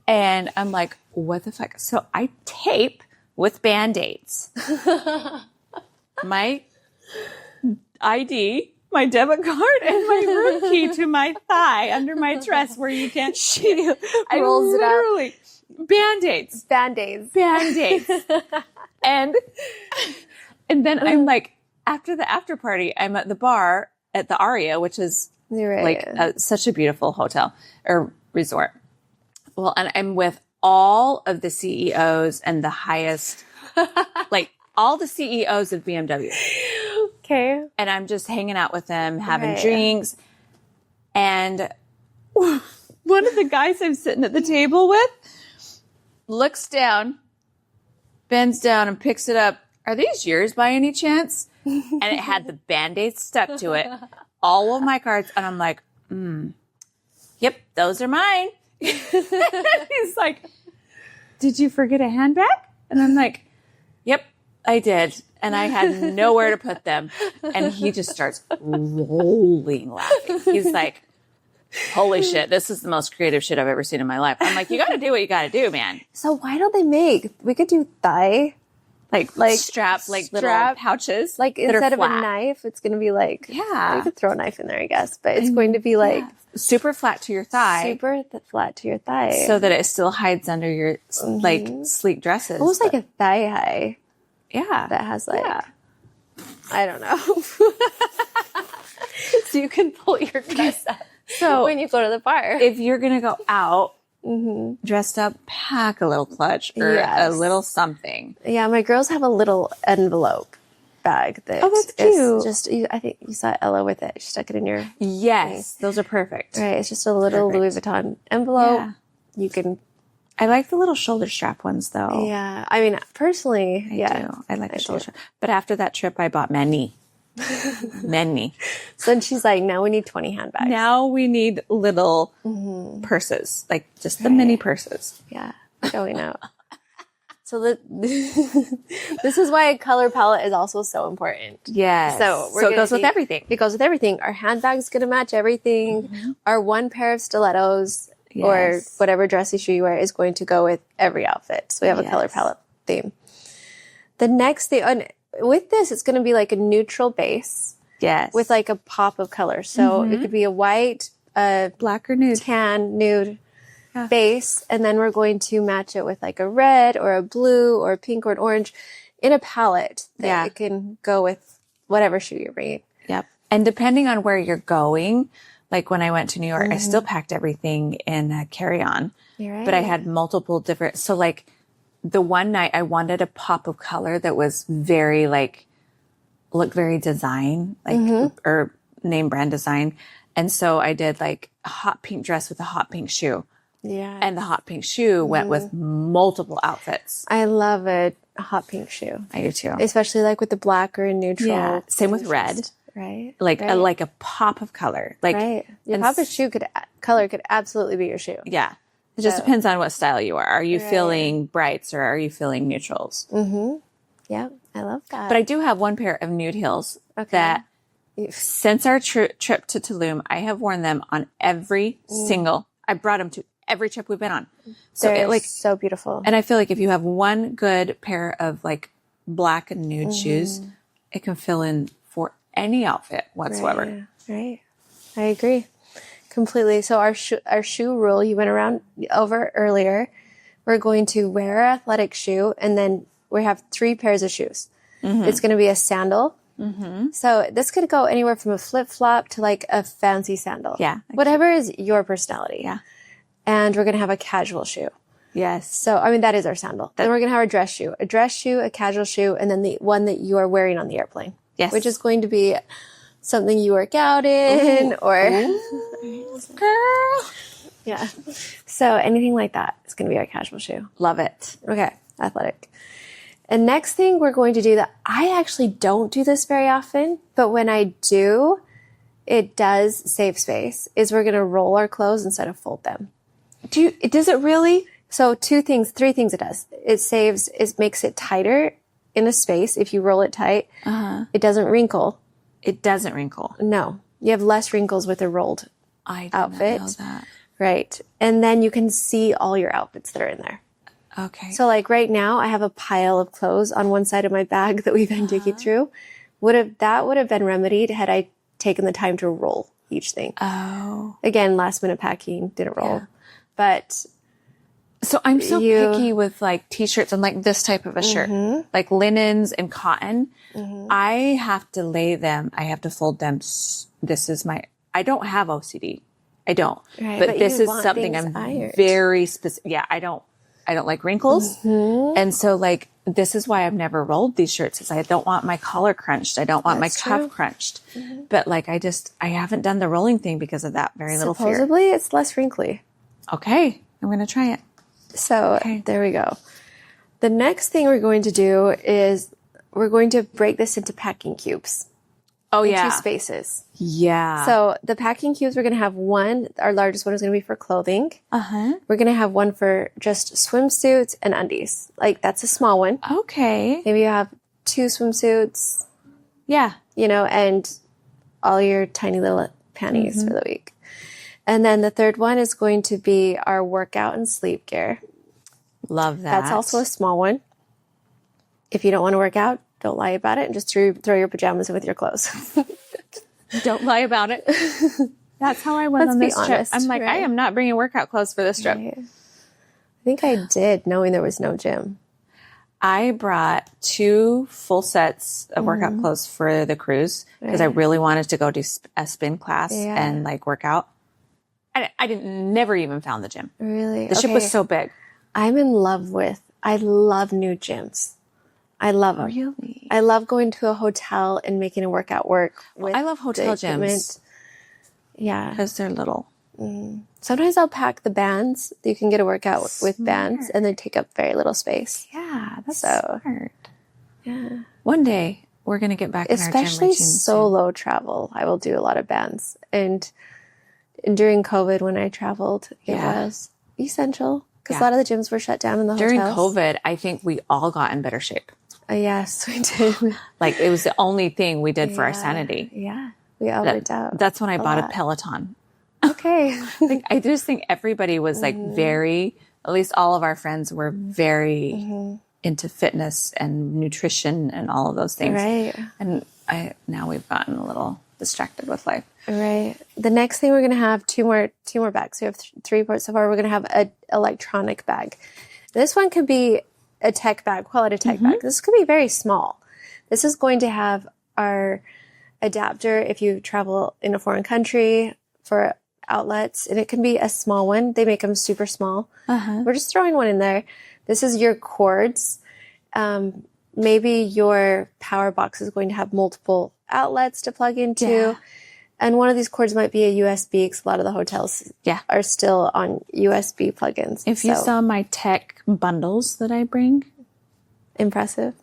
And I'm like, what the fuck? So I tape with Band-Aids my ID, my debit card, and my room key to my thigh under my dress where you can't see. Rolls it up. Band-Aids. Band-Aids. Band-Aids. and then I'm like, after the after party, I'm at the bar at the Aria, which is such a beautiful hotel or resort. Well, and I'm with all of the CEOs and the highest, like all the CEOs of BMW. Okay. And I'm just hanging out with them, having drinks. And one of the guys I'm sitting at the table with looks down, bends down and picks it up. Are these yours by any chance? And it had the Band-Aid stuck to it. All of my cards. And I'm like, yep, those are mine. He's like, did you forget a handbag? And I'm like, yep, I did. And I had nowhere to put them. And he just starts rolling laughing. He's like, holy shit, this is the most creative shit I've ever seen in my life. I'm like, you got to do what you got to do, man. So why don't they make, we could do thigh, like strap, little pouches. Like instead of a knife, it's going to be like, you could throw a knife in there, I guess, but it's going to be like super flat to your thigh. Super flat to your thigh. So that it still hides under your like sleek dresses. Almost like a thigh high. Yeah. That has like, I don't know. So you can pull your dress up. So when you go to the bar. If you're going to go out dressed up, pack a little clutch or a little something. Yeah, my girls have a little envelope bag that that's cute. Just, I think you saw Ella with it. She stuck it in your Yes, those are perfect. Right, it's just a little Louis Vuitton envelope. Yeah. You can. I like the little shoulder strap ones though. Yeah, I mean, personally, I do. I like the shoulder strap. But after that trip, I bought many. So then she's like, now we need 20 handbags. Now we need little purses, like just the mini purses. Yeah, going out. So this is why a color palette is also so important. Yes. So it goes with everything. It goes with everything. Our handbag's going to match everything. Our one pair of stilettos or whatever dressy shoe you wear is going to go with every outfit. So we have a color palette theme. The next thing, with this, it's going to be like a neutral base. Yes. With like a pop of color. So it could be a white, black or nude, tan, nude base. And then we're going to match it with like a red or a blue or a pink or an orange in a palette that it can go with whatever shoe you're bringing. Yep. And depending on where you're going, like when I went to New York, I still packed everything in a carry-on. Right. But I had multiple different, so like the one night I wanted a pop of color that was very like, looked very design, like, or name brand design. And so I did like a hot pink dress with a hot pink shoe. Yeah. And the hot pink shoe went with multiple outfits. I love a hot pink shoe. I do too. Especially like with the black or a neutral. Yeah. Same with red. Right. Like a pop of color. Like Your pop of color could absolutely be your shoe. Yeah. It just depends on what style you are. Are you feeling brights or are you feeling neutrals? Mm-hmm. Yeah, I love that. But I do have one pair of nude heels that since our trip to Tulum, I have worn them on every single, I brought them to every trip we've been on. So they're so beautiful. And I feel like if you have one good pair of like black and nude shoes, it can fill in for any outfit whatsoever. Right. I agree completely. So our shoe rule you went around over earlier, we're going to wear an athletic shoe and then we have 3 pairs of shoes. It's going to be a sandal. So this could go anywhere from a flip-flop to like a fancy sandal. Yeah. Whatever is your personality. Yeah. And we're going to have a casual shoe. Yes. So, I mean, that is our sandal. Then we're going to have a dress shoe, a casual shoe, and then the one that you are wearing on the airplane. Yes. Which is going to be something you work out in or... Girl. Yeah. So anything like that is going to be our casual shoe. Love it. Okay. Athletic. And next thing we're going to do that I actually don't do this very often, but when I do, it does save space, is we're going to roll our clothes instead of fold them. Does it really? So 3 things it does. It makes it tighter in a space. If you roll it tight, it doesn't wrinkle. It doesn't wrinkle. No, you have less wrinkles with a rolled outfit. Know that. Right. And then you can see all your outfits that are in there. Okay. So like right now I have a pile of clothes on one side of my bag that we've been digging through. That would have been remedied had I taken the time to roll each thing. Oh. Again, last minute packing, didn't roll. Yeah. But so I'm so picky with like t-shirts and like this type of a shirt, like linens and cotton. I have to lay them. I have to fold them. I don't have OCD. I don't. Right, but this is something I'm very specific. Yeah, I don't like wrinkles. And so like, this is why I've never rolled these shirts, is I don't want my collar crunched. I don't want my cuff crunched. But like, I haven't done the rolling thing because of that very little fear. Supposedly it's less wrinkly. Okay. I'm going to try it. So there we go. The next thing we're going to do is we're going to break this into packing cubes. Oh, yeah. 2 spaces. Yeah. So the packing cubes, we're going to have one. Our largest one is going to be for clothing. We're going to have one for just swimsuits and undies. Like that's a small one. Okay. Maybe you have 2 swimsuits. Yeah. And all your tiny little panties for the week. And then the third one is going to be our workout and sleep gear. Love that. That's also a small one. If you don't want to work out, don't lie about it and just throw your pajamas in with your clothes. Don't lie about it. That's how I went on this trip. I'm like, right? I am not bringing workout clothes for this trip. Right. I think I did, knowing there was no gym. I brought 2 full sets of workout clothes for the cruise because I really wanted to go do a spin class and like work out. I never even found the gym. Really? The ship was so big. I love new gyms. I love them. Really? I love going to a hotel and making a workout work. I love hotel gyms. Yeah. Because they're little. Sometimes I'll pack the bands. You can get a workout with bands and they take up very little space. Yeah, that's smart. Yeah. One day we're going to get back in our gym routine. Especially solo travel. I will do a lot of bands. And during COVID when I traveled, it was essential. Because a lot of the gyms were shut down in the hotels. During COVID, I think we all got in better shape. Yes, we did. Like, it was the only thing we did for our sanity. Yeah, we all worked out. That's when I bought a Peloton. Okay. I just think everybody was like very, at least all of our friends were very into fitness and nutrition and all of those things. Right. And now we've gotten a little distracted with life. Right. The next thing we're going to have two more bags. We have 3 parts so far. We're going to have an electronic bag. This one could be a tech bag. Call it a tech bag. This could be very small. This is going to have our adapter if you travel in a foreign country for outlets, and it can be a small one. They make them super small. We're just throwing one in there. This is your cords. Maybe your power box is going to have multiple outlets to plug into. And one of these cords might be a USB because a lot of the hotels are still on USB plugins. If you saw my tech bundles that I bring. Impressive.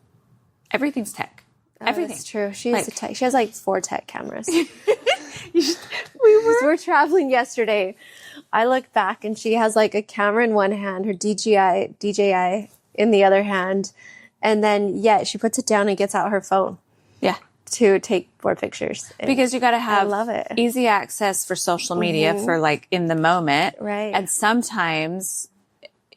Everything's tech. Everything. That's true. She is a tech. She has like 4 tech cameras. We're traveling yesterday. I look back and she has like a camera in one hand, her DJI in the other hand. And then, she puts it down and gets out her phone. Yeah. To take more pictures. Because you got to have I love it. easy access for social media for like in the moment. Right. And sometimes,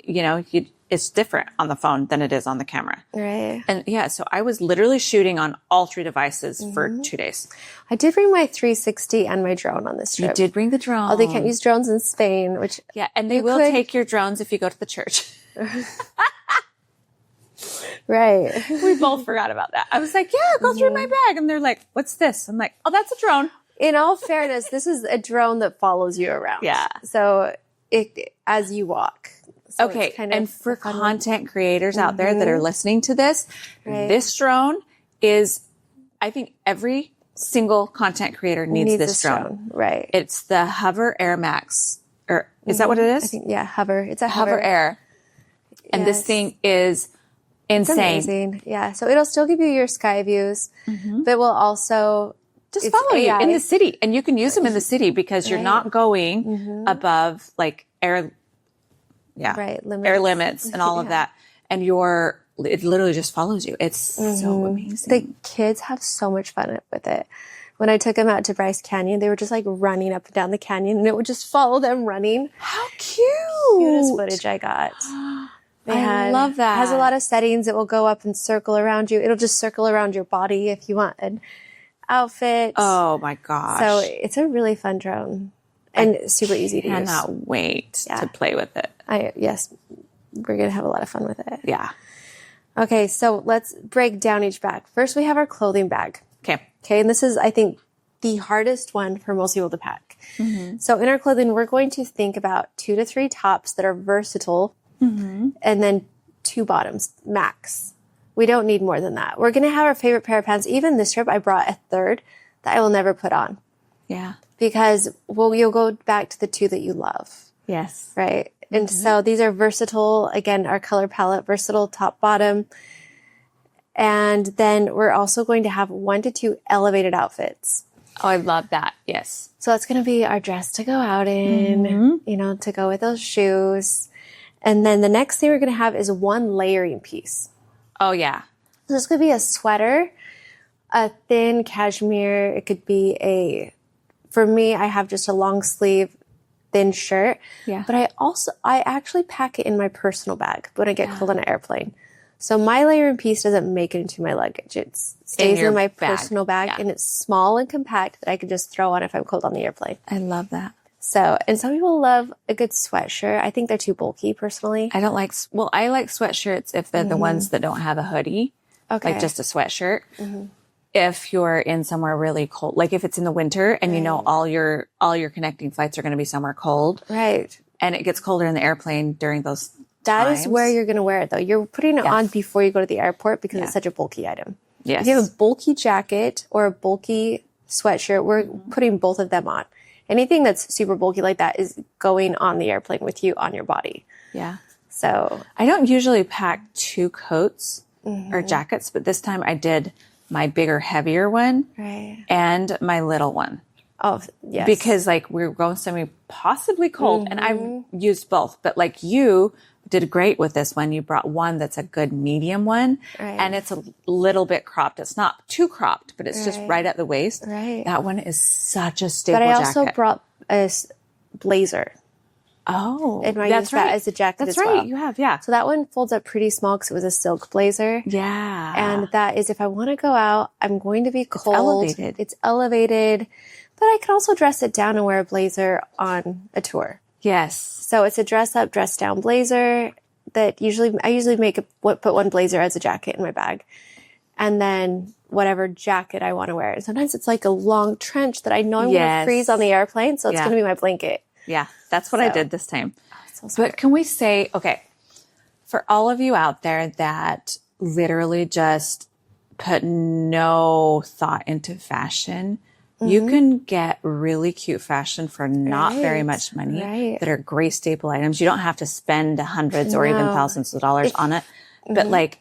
it's different on the phone than it is on the camera. Right. And so I was literally shooting on all 3 devices for 2 days. I did bring my 360 and my drone on this trip. You did bring the drone. Oh, they can't use drones in Spain, which... Yeah, and they will take your drones if you go to the church. Right. We both forgot about that. I was like, go through my bag. And they're like, what's this? I'm like, oh, that's a drone. In all fairness, this is a drone that follows you around. Yeah. So as you walk. So okay. And for content creators out there that are listening to this, this drone is, I think every single content creator needs this drone. Right. It's the Hover Air Max. Or is that what it is? I think, Hover. It's a Hover Air. And this thing is insane. It's amazing. Yeah. So it'll still give you your sky views, but it will also just follow you in the city. And you can use them in the city because you're not going above like air limits and all of that. And it literally just follows you. It's so amazing. The kids have so much fun with it. When I took them out to Bryce Canyon, they were just like running up and down the canyon and it would just follow them running. How cute. Cutest footage I got. I love that. It has a lot of settings. It will go up and circle around you. It'll just circle around your body if you want an outfit. Oh my gosh. So it's a really fun drone and super easy to use. Cannot wait to play with it. Yes, we're going to have a lot of fun with it. Yeah. Okay, so let's break down each bag. First, we have our clothing bag. Okay, and this is, I think, the hardest one for most people to pack. So in our clothing, we're going to think about 2 to 3 tops that are versatile and then 2 bottoms, max. We don't need more than that. We're going to have our favorite pair of pants. Even this trip, I brought a third that I will never put on. Yeah. Because, you'll go back to the 2 that you love. Yes. Right. And so these are versatile. Again, our color palette, versatile top, bottom. And then we're also going to have 1 to 2 elevated outfits. Oh, I love that. Yes. So that's going to be our dress to go out in, to go with those shoes. And then the next thing we're going to have is 1 layering piece. Oh, yeah. So this could be a sweater, a thin cashmere. It could be for me, I have just a long sleeve, thin shirt. Yeah. But I actually pack it in my personal bag when I get cold on an airplane. So my layering piece doesn't make it into my luggage. It stays in my personal bag and it's small and compact that I can just throw on if I'm cold on the airplane. I love that. So, and some people love a good sweatshirt. I think they're too bulky personally. I don't like, I like sweatshirts if they're the ones that don't have a hoodie. Okay. Like just a sweatshirt. If you're in somewhere really cold, like if it's in the winter and all your connecting flights are going to be somewhere cold. Right. And it gets colder in the airplane during those That times. is where you're going to wear it, though. You're putting it on before you go to the airport because it's such a bulky item. Yes. If you have a bulky jacket or a bulky sweatshirt, we're putting both of them on. Anything that's super bulky like that is going on the airplane with you on your body. Yeah. So I don't usually pack 2 coats or jackets, but this time I did my bigger, heavier one and my little one. Oh, yes. Because we were going somewhere possibly cold and I've used both, but you did great with this one. You brought one that's a good medium one and it's a little bit cropped. It's not too cropped, but it's just right at the waist. Right. That one is such a staple jacket. But I jacket. also brought a blazer. Oh, and I used that as a jacket as well. That's right. You have, yeah. So that one folds up pretty small because it was a silk blazer. Yeah. And that is if I want to go out, I'm going to be cold. It's elevated. But I can also dress it down and wear a blazer on a tour. Yes. So it's a dress up, dress down blazer that I usually put one blazer as a jacket in my bag. And then whatever jacket I want to wear. And sometimes it's like a long trench that I know I'm going to freeze on the airplane. So it's going to be my blanket. Yeah. That's what I did this time. But can we say, okay, for all of you out there that literally just put no thought into fashion, You can get really cute fashion for not very much money that are great staple items. You don't have to spend hundreds or even thousands of dollars on it. But like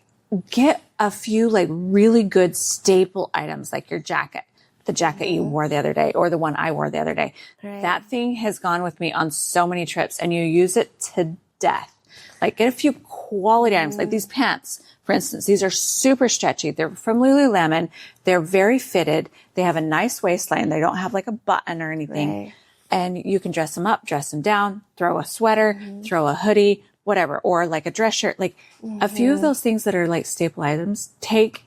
get a few like really good staple items like your jacket. The jacket you wore the other day or the one I wore the other day. That thing has gone with me on so many trips and you use it to death. Like get a few quality items like these pants. For instance, these are super stretchy. They're from Lululemon. They're very fitted. They have a nice waistline. They don't have like a button or anything. And you can dress them up, dress them down, throw a sweater, throw a hoodie, whatever, or like a dress shirt. Like a few of those things that are like staple items, take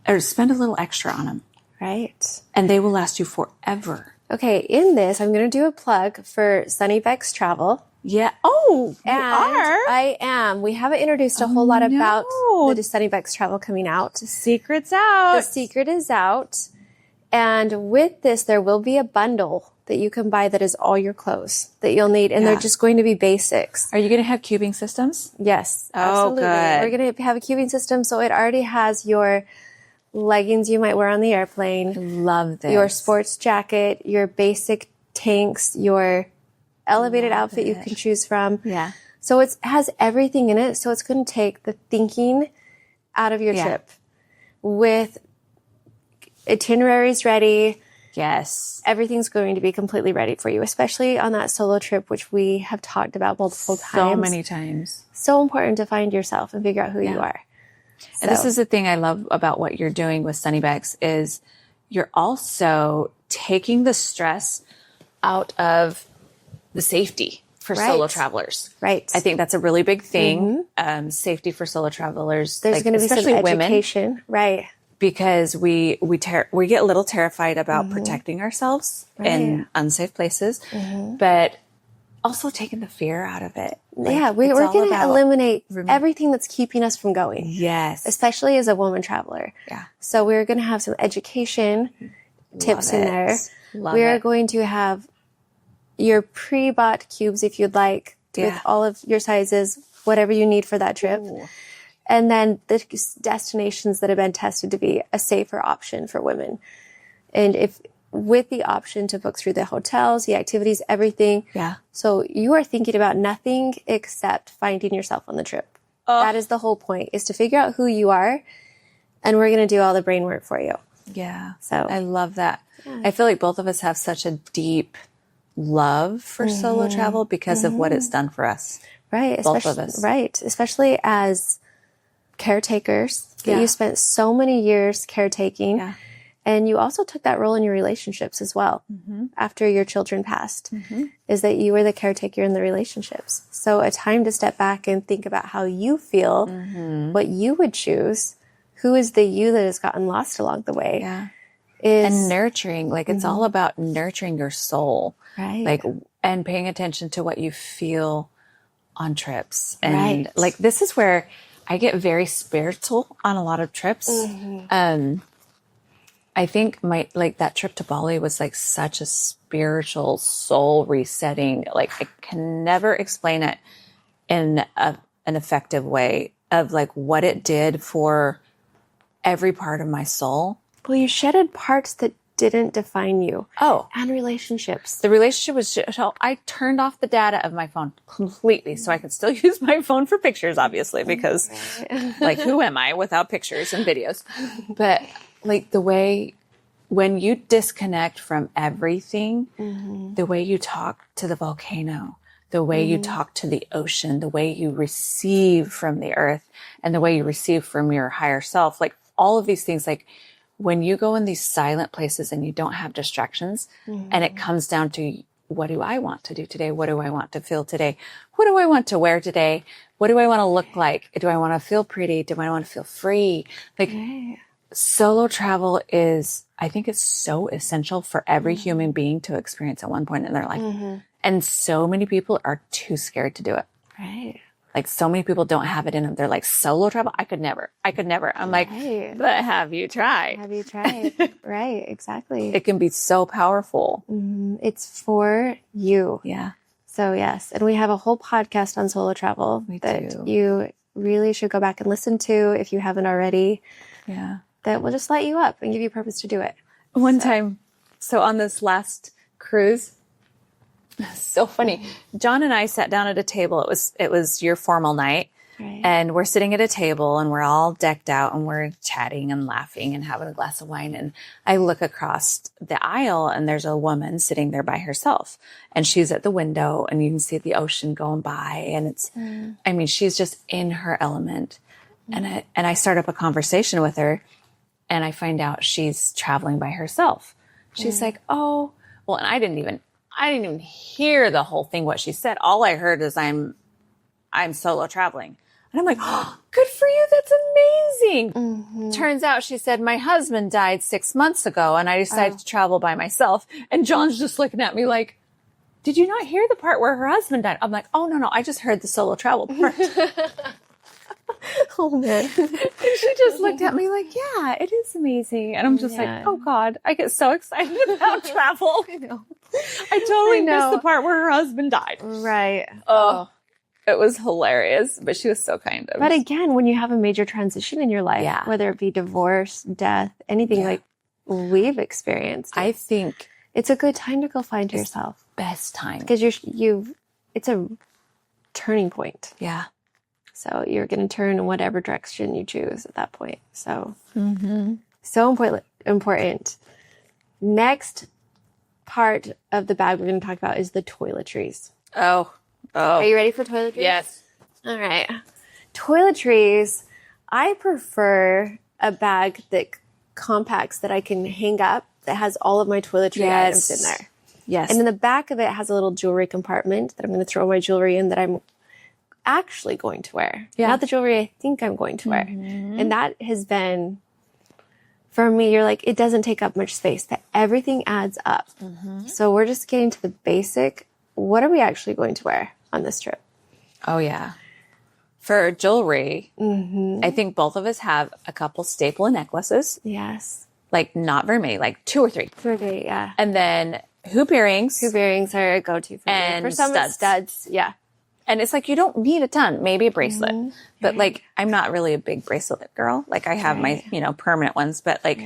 or spend a little extra on them. Right. And they will last you forever. Okay. In this, I'm going to do a plug for Sunny Bexx Travel. Yeah. Oh, you and are? I am. We haven't introduced a whole lot about the Sunny Bexx Travel coming out. The secret's out. The secret is out. And with this, there will be a bundle that you can buy that is all your clothes that you'll need. And they're just going to be basics. Are you going to have cubing systems? Yes. Oh, absolutely. good. We're going to have a cubing system. So it already has your leggings you might wear on the airplane. Love this. Your sports jacket, your basic tanks, your elevated outfit you can choose from. Yeah. So it has everything in it. So it's going to take the thinking out of your trip with itineraries ready. Yes. Everything's going to be completely ready for you, especially on that solo trip, which we have talked about multiple times. So many times. So important to find yourself and figure out who you are. And this is the thing I love about what you're doing with Sunny Bexx is you're also taking the stress out of the safety for solo travelers. Right. I think that's a really big thing. Safety for solo travelers. There's going to be some education. Right. Because we get a little terrified about protecting ourselves in unsafe places, but also taking the fear out of it. Like, we're going to eliminate everything that's keeping us from going. Yes. Especially as a woman traveler. Yeah. So we're going to have some education tips in there. We're going to have your pre-bought cubes if you'd like with all of your sizes, whatever you need for that trip. Ooh. And then the destinations that have been tested to be a safer option for women. And if with the option to book through the hotels, the activities, everything. Yeah. So you are thinking about nothing except finding yourself on the trip. That is the whole point, is to figure out who you are. And we're going to do all the brain work for you. Yeah. So I love that. Yeah. I feel like both of us have such a deep love for solo travel because of what it's done for us. Right. Both of us. Right. Especially as caretakers. You spent so many years caretaking. Yeah. And you also took that role in your relationships as well after your children passed, is that you were the caretaker in the relationships. So a time to step back and think about how you feel, what you would choose, who is the you that has gotten lost along the way. Yeah. And nurturing, like it's all about nurturing your soul. Right. Like, and paying attention to what you feel on trips. And like, this is where I get very spiritual on a lot of trips. I think that trip to Bali was like such a spiritual soul resetting. Like I can never explain it in an effective way of like what it did for every part of my soul. Well, you shedded parts that didn't define you. Oh. And relationships. The relationship was, so I turned off the data of my phone completely so I could still use my phone for pictures, obviously, because like, who am I without pictures and videos? But like the way, when you disconnect from everything, the way you talk to the volcano, the way you talk to the ocean, the way you receive from the earth, and the way you receive from your higher self, like all of these things, like when you go in these silent places and you don't have distractions and it comes down to, what do I want to do today? What do I want to feel today? What do I want to wear today? What do I want to look like? Do I want to feel pretty? Do I want to feel free? Like solo travel is, I think it's so essential for every human being to experience at one point in their life. And so many people are too scared to do it. Right. Like so many people don't have it in them. They're like, solo travel? I could never. I'm like, but have you tried? Have you tried? Right. Exactly. It can be so powerful. It's for you. Yeah. So yes. And we have a whole podcast on solo travel that you really should go back and listen to if you haven't already. Yeah. That will just light you up and give you purpose to do it. One time So on this last cruise, so funny. John and I sat down at a table. It was your formal night. Right. And we're sitting at a table and we're all decked out and we're chatting and laughing and having a glass of wine. And I look across the aisle and there's a woman sitting there by herself and she's at the window and you can see the ocean going by. And it's, I mean, she's just in her element. And I start up a conversation with her and I find out she's traveling by herself. She's like, oh, well, and I didn't even hear the whole thing, what she said. All I heard is I'm solo traveling. And I'm like, oh, good for you. That's amazing. Turns out she said, my husband died 6 months ago and I decided to travel by myself. And John's just looking at me like, did you not hear the part where her husband died? I'm like, oh, no, I just heard the solo travel part. Oh, man. And she just looked at me like, yeah, it is amazing. And I'm just like, oh, God, I get so excited about travel. I know. I totally missed the part where her husband died. Right. Oh. It was hilarious, but she was so kind. But again, when you have a major transition in your life, whether it be divorce, death, anything like we've experienced, I think it's a good time to go find yourself. Best time. Because it's a turning point. Yeah. So you're going to turn in whatever direction you choose at that point. So, so important. Next part of the bag we're going to talk about is the toiletries. Oh. Are you ready for toiletries? Yes. All right. Toiletries. I prefer a bag that compacts that I can hang up that has all of my toiletry items in there. Yes. And in the back of it has a little jewelry compartment that I'm going to throw my jewelry in that I'm actually going to wear. Yeah. Not the jewelry I think I'm going to wear. And that has been, for me, you're like, it doesn't take up much space. That everything adds up. So we're just getting to the basic. What are we actually going to wear on this trip? Oh, yeah. For jewelry, I think both of us have a couple staple necklaces. Yes. Like not very many, like 2 or 3. 2 or 3, yeah. And then hoop earrings. Hoop earrings are a go-to for me. For some, it's studs. Yeah. And it's like, you don't need a ton, maybe a bracelet. But like, I'm not really a big bracelet girl. Like I have my, permanent ones, but like,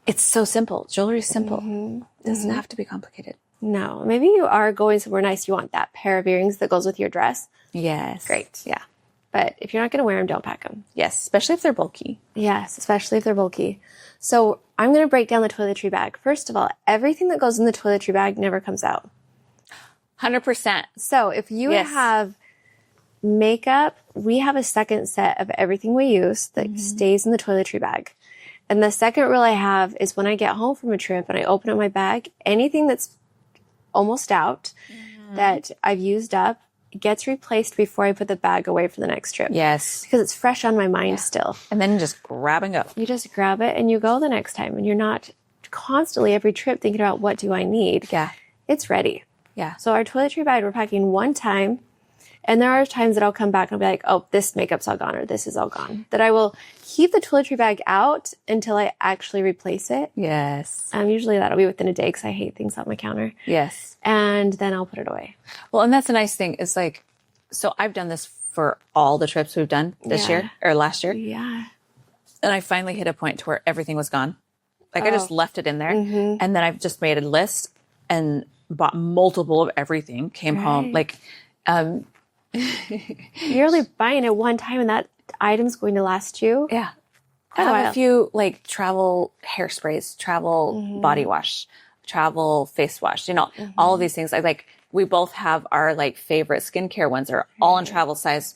it's so simple. Jewelry's simple. Doesn't have to be complicated. No, maybe you are going somewhere nice. You want that pair of earrings that goes with your dress. Yes. Great. Yeah. But if you're not going to wear them, don't pack them. Yes. Especially if they're bulky. Yes. Especially if they're bulky. So I'm going to break down the toiletry bag. First of all, everything that goes in the toiletry bag never comes out. 100%. So if you have makeup, we have a second set of everything we use that stays in the toiletry bag. And the second rule I have is when I get home from a trip and I open up my bag, anything that's almost out that I've used up gets replaced before I put the bag away for the next trip. Yes. Because it's fresh on my mind still. And then you just grab and go. You just grab it and you go the next time. And you're not constantly every trip thinking about what do I need. Yeah. It's ready. Yeah. So our toiletry bag, we're packing one time. And there are times that I'll come back and I'll be like, oh, this makeup's all gone or this is all gone. That I will keep the toiletry bag out until I actually replace it. Yes. Usually that'll be within a day because I hate things on my counter. Yes. And then I'll put it away. Well, and that's a nice thing. It's like, so I've done this for all the trips we've done this year or last year. Yeah. And I finally hit a point to where everything was gone. Like I just left it in there. And then I've just made a list and bought multiple of everything, came home. Like, you're only buying it one time and that item's going to last you. Yeah. I have a few like travel hairsprays, travel body wash, travel face wash, all of these things. We both have our like favorite skincare ones are all in travel size.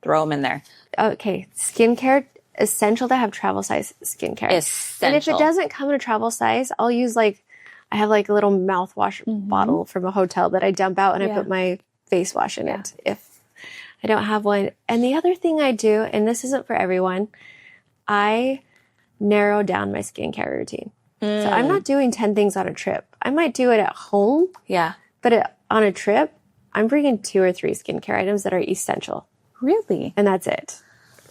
Throw them in there. Okay. Skincare, essential to have travel size skincare. Essential. And if it doesn't come in a travel size, I'll use I have like a little mouthwash bottle from a hotel that I dump out and I put my face wash in it if I don't have one. And the other thing I do, and this isn't for everyone, I narrow down my skincare routine. So I'm not doing 10 things on a trip. I might do it at home. Yeah. But on a trip, I'm bringing 2 or 3 skincare items that are essential. Really? And that's it.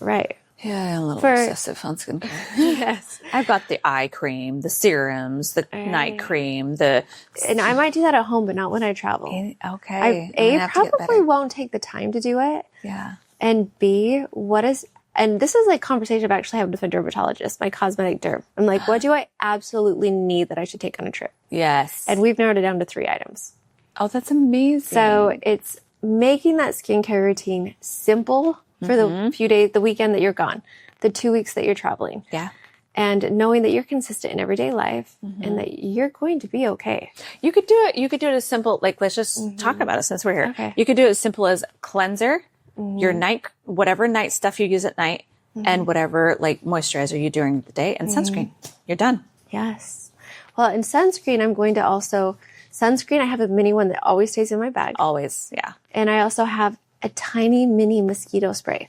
Right. Yeah, a little obsessive on skincare. Yes. I've got the eye cream, the serums, the night cream, And I might do that at home, but not when I travel. Okay. I probably won't take the time to do it. Yeah. And B, what is And this is like conversation I've actually had with a dermatologist, my cosmetic derm. I'm like, what do I absolutely need that I should take on a trip? Yes. And we've narrowed it down to 3 items. Oh, that's amazing. So it's making that skincare routine simple for the few days, the weekend that you're gone, the 2 weeks that you're traveling. Yeah. And knowing that you're consistent in everyday life and that you're going to be okay. You could do it. You could do it as simple, like, let's just talk about it since we're here. Okay. You could do it as simple as cleanser, your night, whatever night stuff you use at night, and whatever like moisturizer you during the day, and sunscreen. You're done. Yes. Well, in sunscreen, I'm going to also, sunscreen, I have a mini one that always stays in my bag. Always. Yeah. And I also have a tiny mini mosquito spray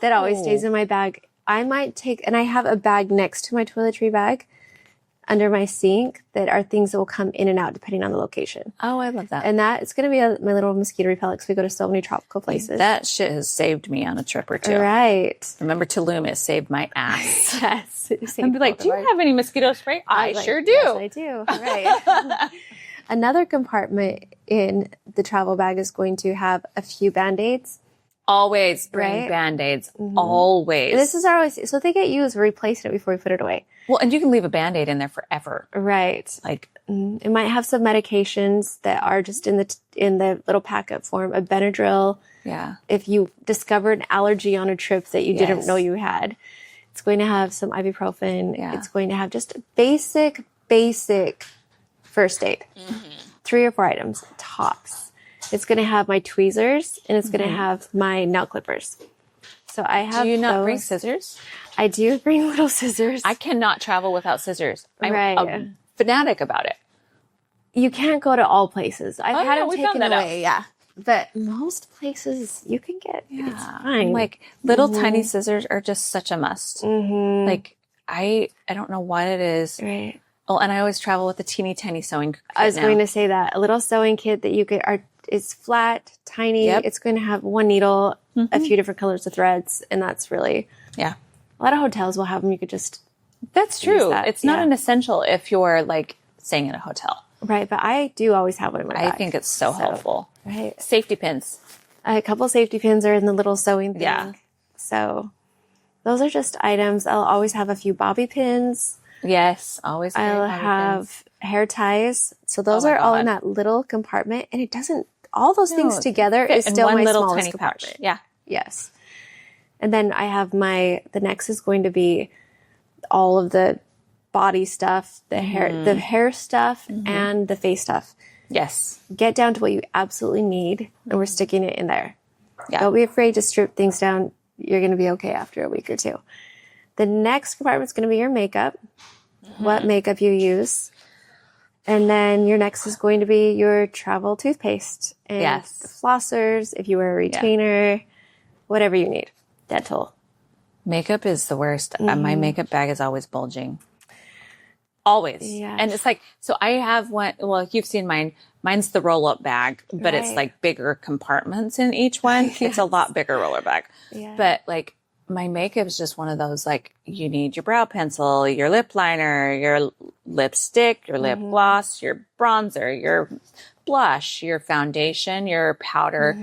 that always stays in my bag. I might take, and I have a bag next to my toiletry bag under my sink that are things that will come in and out depending on the location. Oh, I love that. And that it's going to be my little mosquito repellent because we go to so many tropical places. That shit has saved me on a trip or two. Right. Remember Tulum, it saved my ass. Yes. I'd be like, do you have any mosquito spray? I sure do. Yes, I do. Right. Another compartment in the travel bag is going to have a few Band-Aids. Always bring Band-Aids. Always. And this is always, so if they get used, we're replacing it before we put it away. Well, and you can leave a Band-Aid in there forever. Right. Like, it might have some medications that are just in the little packet form. A Benadryl. yeah. If you discovered an allergy on a trip that you didn't know you had, it's going to have some ibuprofen. Yeah. It's going to have just basic first aid. 3 or 4 items, tops. It's going to have my tweezers and it's going to have my nail clippers. So I have. Do you not those. bring scissors? I do bring little scissors. I cannot travel without scissors. I'm Right. a fanatic about it. You can't go to all places. I've had them we taken found that away. Yeah. But most places you can get, it's fine. Like little tiny scissors are just such a must. Like I don't know what it is. Right. Oh, and I always travel with a teeny tiny sewing kit I was now. going to say that. A little sewing kit that you could, it's flat, tiny. Yep. It's going to have one needle, a few different colors of threads. And that's really, Yeah. a lot of hotels will have them. You could just, That's true. that, It's not yeah. an essential if you're like staying in a hotel. right. But I do always have one in my bag. I think it's so helpful. Right. Safety pins. A couple safety pins are in the little sewing thing. Yeah. So those are just items. I'll always have a few bobby pins. Yes. Always. carry I'll bobby have pins. hair ties. So those Oh my are all in God. that little compartment. And it doesn't, all those things together Fit is in still one my little smallest tiny compartment. pouch. Yeah. Yes. And then I have the next is going to be all of the body stuff, the hair stuff and the face stuff. Yes. Get down to what you absolutely need and we're sticking it in there. Yeah. Don't be afraid to strip things down. You're going to be okay after a week or 2. The next compartment is going to be your makeup, what makeup you use. And then your next is going to be your travel toothpaste and Yes. the flossers, if you wear a retainer, whatever you need. Dental. Makeup is the worst. My makeup bag is always bulging. Always. Yeah. And it's like, so I have one, well, you've seen mine. Mine's the roll up bag, but it's Right. like bigger compartments in each one. It's a lot bigger roller bag. Yeah. But like my makeup is just one of those, like you need your brow pencil, your lip liner, your lipstick, your lip gloss, your bronzer, your blush, your foundation, your powder.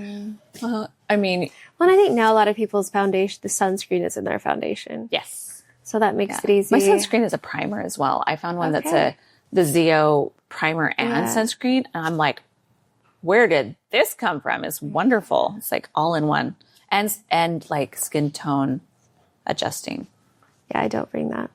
I mean, Well, I think now a lot of people's foundation, the sunscreen is in their foundation. yes. So that makes it easy. My sunscreen is a primer as well. I found one that's Okay. the Zeo primer and sunscreen. And I'm like, where did this come from? It's wonderful. It's like all in one. And like skin tone adjusting. Yeah, I don't bring that.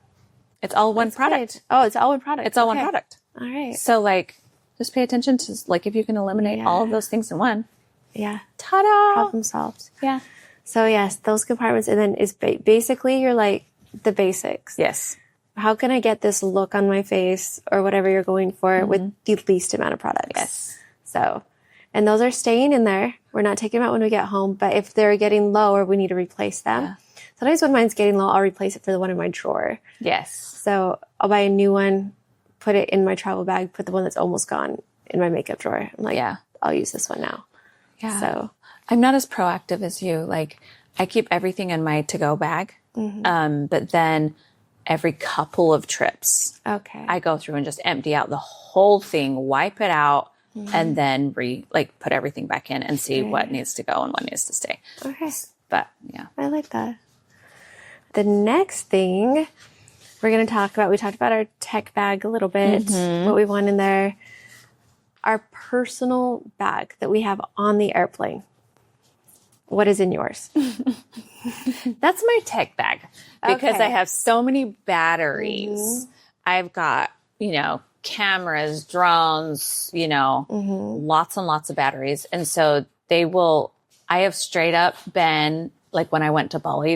It's all one product. Good. Oh, it's all one product. It's all Okay. one product. All right. So like, just pay attention to like if you can eliminate all of those things in one. Yeah. Ta-da! Problem solved. Yeah. So yes, those compartments, and then is basically you're like the basics. Yes. How can I get this look on my face or whatever you're going for with the least amount of products? Yes. So, and those are staying in there. We're not taking them out when we get home, but if they're getting low or we need to replace them, sometimes when mine's getting low, I'll replace it for the one in my drawer. Yes. So I'll buy a new one, put it in my travel bag, put the one that's almost gone in my makeup drawer. I'm like, Yeah. I'll use this one now. Yeah. So I'm not as proactive as you. Like I keep everything in my to-go bag. But then every couple of trips, okay. I go through and just empty out the whole thing, wipe it out, and then put everything back in and see what needs to go and what needs to stay. Okay. But yeah. I like that. The next thing we're going to talk about, we talked about our tech bag a little bit, what we want in there. Our personal bag that we have on the airplane. What is in yours? That's my tech bag because I have so many batteries. I've got, cameras, drones, lots and lots of batteries. And so I have straight up been, like when I went to Bali,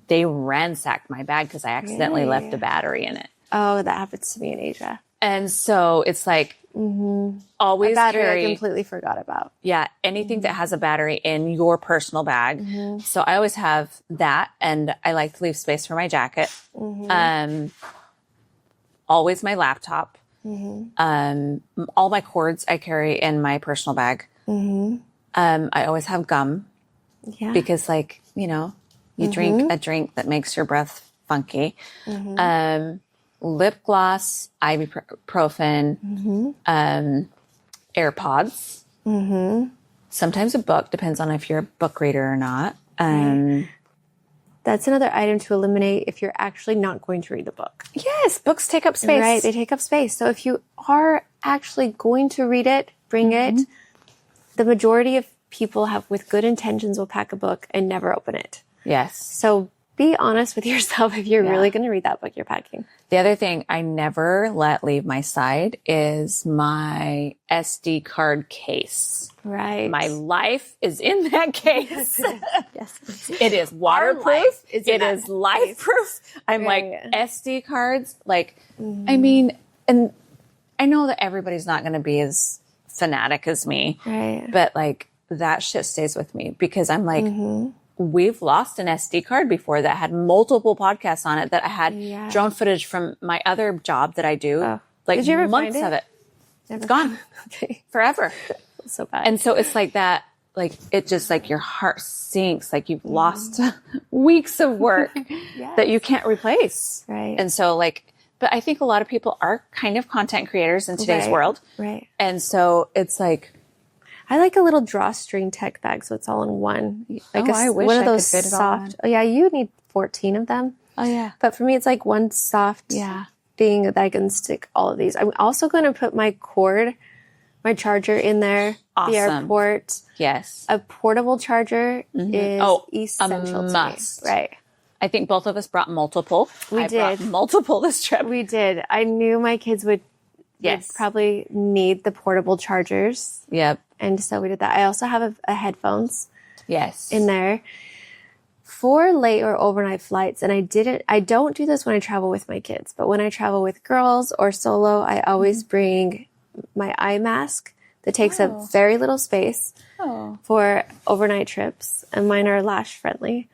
they ransacked my bag because I accidentally left a battery in it. Oh, that happens to me in Asia. And so it's like always a battery carry, I completely forgot about. Yeah, anything that has a battery in your personal bag. So I always have that, and I like to leave space for my jacket. Always my laptop. All my cords I carry in my personal bag. I always have gum because, you drink a drink that makes your breath funky. Lip gloss, ibuprofen, AirPods. Sometimes a book, depends on if you're a book reader or not. That's another item to eliminate if you're actually not going to read the book. Yes, books take up space. Right, they take up space. So if you are actually going to read it, bring it. The majority of people with good intentions will pack a book and never open it. Yes. So be honest with yourself if you're really going to read that book you're packing. The other thing I never let leave my side is my SD card case. Right. My life is in that case. Yes. It is waterproof. It is life proof. I'm right. like SD cards. I mean, and I know that everybody's not going to be as fanatic as me. Right. But that shit stays with me because I'm like, we've lost an SD card before that had multiple podcasts on it that I had drone footage from my other job that I do. Did you ever months find it? of it. Never. It's gone. Okay. Forever. So bad. And so it's like that, it just your heart sinks. You've lost weeks of work that you can't replace. Right. And so but I think a lot of people are kind of content creators in today's world. Right. And so it's I like a little drawstring tech bag, so it's all in one. I wish one of I those could fit it all soft. Oh yeah, you need 14 of them. Oh yeah. But for me, it's one soft thing that I can stick all of these. I'm also going to put my cord, my charger in there. Awesome. The airport. Yes. A portable charger is essential a must. to me. Right. I think both of us brought multiple. I brought multiple this trip. We did. I knew my kids would probably need the portable chargers. Yep. And so we did that. I also have a headphones in there for late or overnight flights. And I don't do this when I travel with my kids, but when I travel with girls or solo, I always bring my eye mask that takes up very little space for overnight trips. And mine are lash friendly.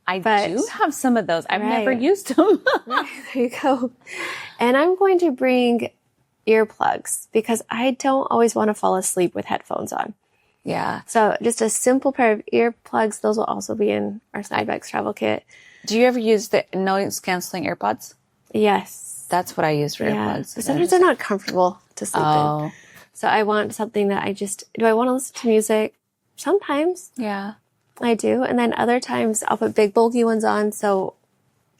I do have some of those. I've never used them. There you go. And I'm going to bring earplugs because I don't always want to fall asleep with headphones on. Yeah. So just a simple pair of earplugs. Those will also be in our Bexx travel kit. Do you ever use the noise canceling AirPods? Yes. That's what I use for earplugs. But sometimes they're not comfortable to sleep in. So I want something that do I want to listen to music? Sometimes. Yeah. I do. And then other times I'll put big bulky ones on so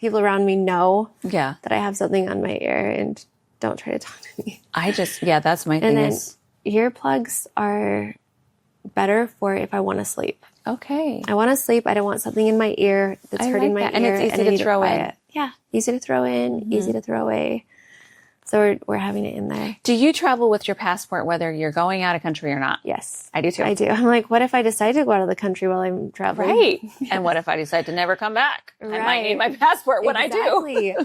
people around me know that I have something on my ear and don't try to talk to me. That's my thing. And then earplugs are better for if I want to sleep. Okay. I want to sleep. I don't want something in my ear that's hurting my ear. And it's easy to throw in. Yeah. Easy to throw in, easy to throw away. So we're having it in there. Do you travel with your passport whether you're going out of country or not? Yes. I do too. I do. I'm like, what if I decide to go out of the country while I'm traveling? Right. And what if I decide to never come back? I might need my passport when I do.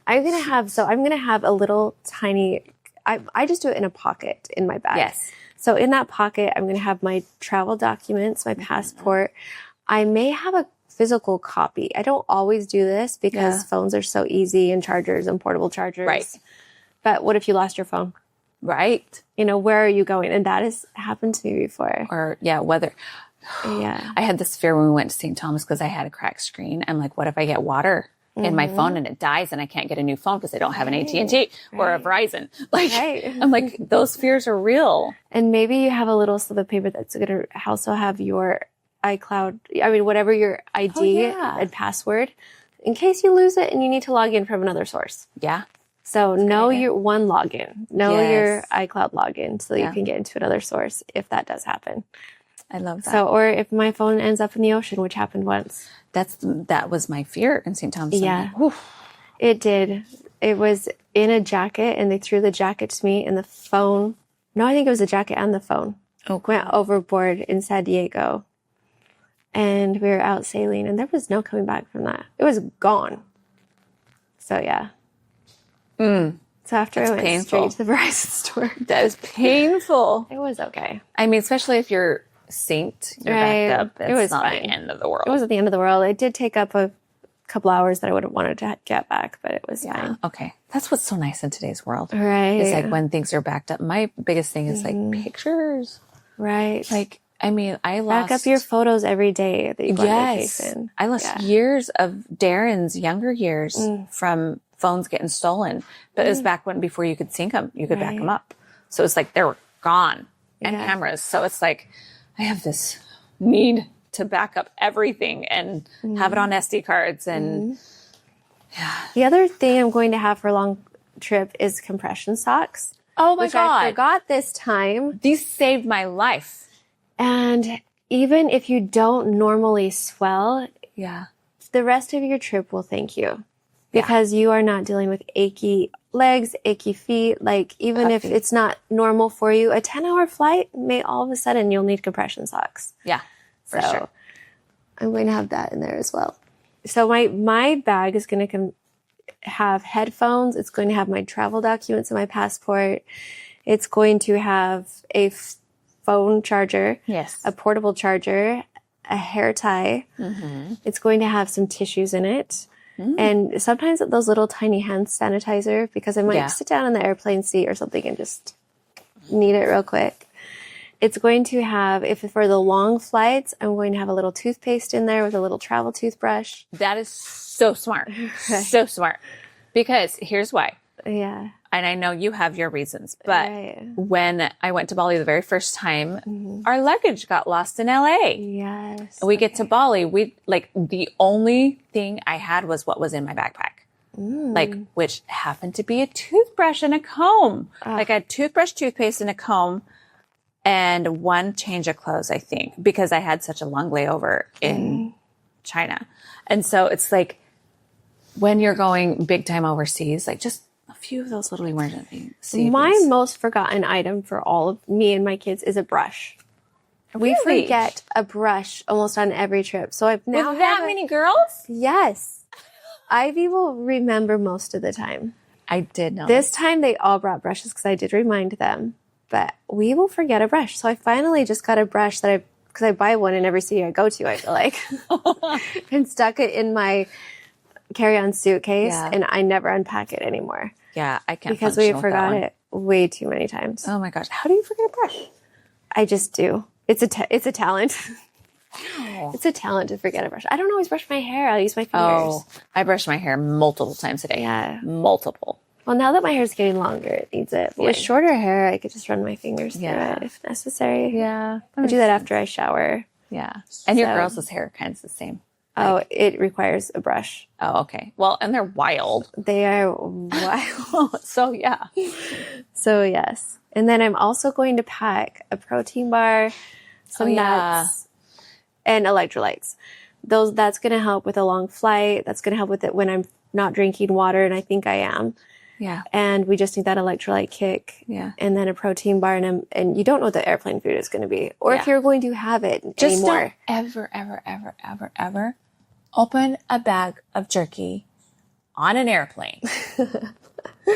I'm going to have a little tiny, I just do it in a pocket in my bag. Yes. So in that pocket, I'm going to have my travel documents, my passport. I may have a physical copy. I don't always do this because phones are so easy and chargers and portable chargers. Right. But what if you lost your phone? Right. Where are you going? And that has happened to me before. Or weather. Yeah. I had this fear when we went to St. Thomas because I had a cracked screen. I'm like, what if I get water in my phone and it dies and I can't get a new phone because I don't have an AT&T or a Verizon? I'm like, those fears are real. And maybe you have a little slip of paper that's going to also have your iCloud, whatever your ID and password in case you lose it and you need to log in from another source. Yeah. So know your one login, know your Yes. iCloud login so that you can get into another source if that does happen. I love that. So, or if my phone ends up in the ocean, which happened once. That was my fear in St. Thomas. Yeah, it did. It was in a jacket and they threw the jacket to me and the phone. No, I think it was the jacket and the phone. Went overboard in San Diego. And we were out sailing and there was no coming back from that. It was gone. So yeah. So after I went straight to the Verizon store. That is painful. It was okay. I mean, especially if you're synced, you're backed up. It's it was not fine. the end of the world. It wasn't the end of the world. It did take up a couple hours that I would have wanted to get back, but it was fine. Okay. That's what's so nice in today's world. Right. It's like when things are backed up. My biggest thing is like pictures. Right. Like, I mean, I lost... Back up your photos every day that you go on vacation. I lost years of Darren's younger years from phones getting stolen. But it was back when, before you could sync them, you could back them up. So it's like they were gone. And cameras. So it's like, I have this need to back up everything and have it on SD cards. And the other thing I'm going to have for a long trip is compression socks. Oh my God. I forgot this time. These saved my life. And even if you don't normally swell, the rest of your trip will thank you. Because you are not dealing with achy legs, achy feet. Like, even if it's not normal for you, a 10-hour flight may all of a sudden you'll need compression socks. Yeah, for sure. I'm going to have that in there as well. So my bag is going to have headphones. It's going to have my travel documents and my passport. It's going to have a phone charger. Yes. A portable charger, a hair tie. It's going to have some tissues in it. And sometimes those little tiny hand sanitizer, because I might sit down in the airplane seat or something and just need it real quick. It's going to have, if for the long flights, I'm going to have a little toothpaste in there with a little travel toothbrush. That is so smart. So smart. Because here's why. Yeah. And I know you have your reasons, but when I went to Bali the very first time, our luggage got lost in LA. Yes. We get to Bali. The only thing I had was what was in my backpack, which happened to be a toothbrush and a comb. Like I had toothbrush, toothpaste, and a comb, and one change of clothes, I think, because I had such a long layover in China. And so it's like when you're going big time overseas, like just a few of those little emergency savings. My most forgotten item for all of me and my kids is a brush. We forget a brush almost on every trip. So I've now with that many girls? Yes. Ivy will remember most of the time. I did know. This time they all brought brushes because I did remind them. But we will forget a brush. So I finally just got a brush that because I buy one in every city I go to, I feel like. And stuck it in my carry-on suitcase, and I never unpack it anymore. Yeah, I can't. Because we forgot it way too many times. Oh my gosh, how do you forget a brush? I just do. It's a talent. Wow. It's a talent to forget a brush. I don't always brush my hair. I'll use my fingers. Oh, I brush my hair multiple times a day. Yeah, multiple. Well, now that my hair's getting longer, it needs it. But with shorter hair, I could just run my fingers through it if necessary. Yeah, I do that after I shower. Yeah, and your girls' hair kind of the same. Oh, it requires a brush. Oh, okay. Well, and they're wild. They are wild. So, yeah. So, yes. And then I'm also going to pack a protein bar, some nuts, and electrolytes. That's going to help with a long flight. That's going to help with it when I'm not drinking water, and I think I am. Yeah. And we just need that electrolyte kick. Yeah. And then a protein bar. And you don't know what the airplane food is going to be. Or if you're going to have it just anymore. Don't ever open a bag of jerky on an airplane.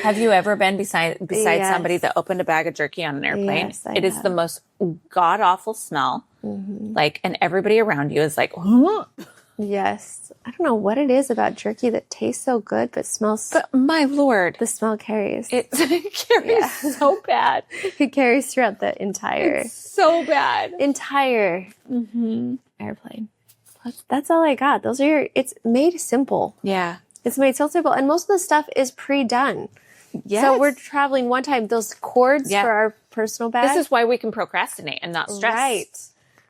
Have you ever been beside somebody that opened a bag of jerky on an airplane? Yes, I it is the most god-awful smell. Like, and everybody around you is like, Yes. I don't know what it is about jerky that tastes so good but smells. But my Lord. The smell carries. It carries so bad. It carries throughout the entire. It's so bad. Entire airplane. That's all I got. It's made simple. Yeah. It's made so simple. And most of the stuff is pre-done. Yes. So we're traveling one time. Those cords for our personal bag. This is why we can procrastinate and not stress. Right.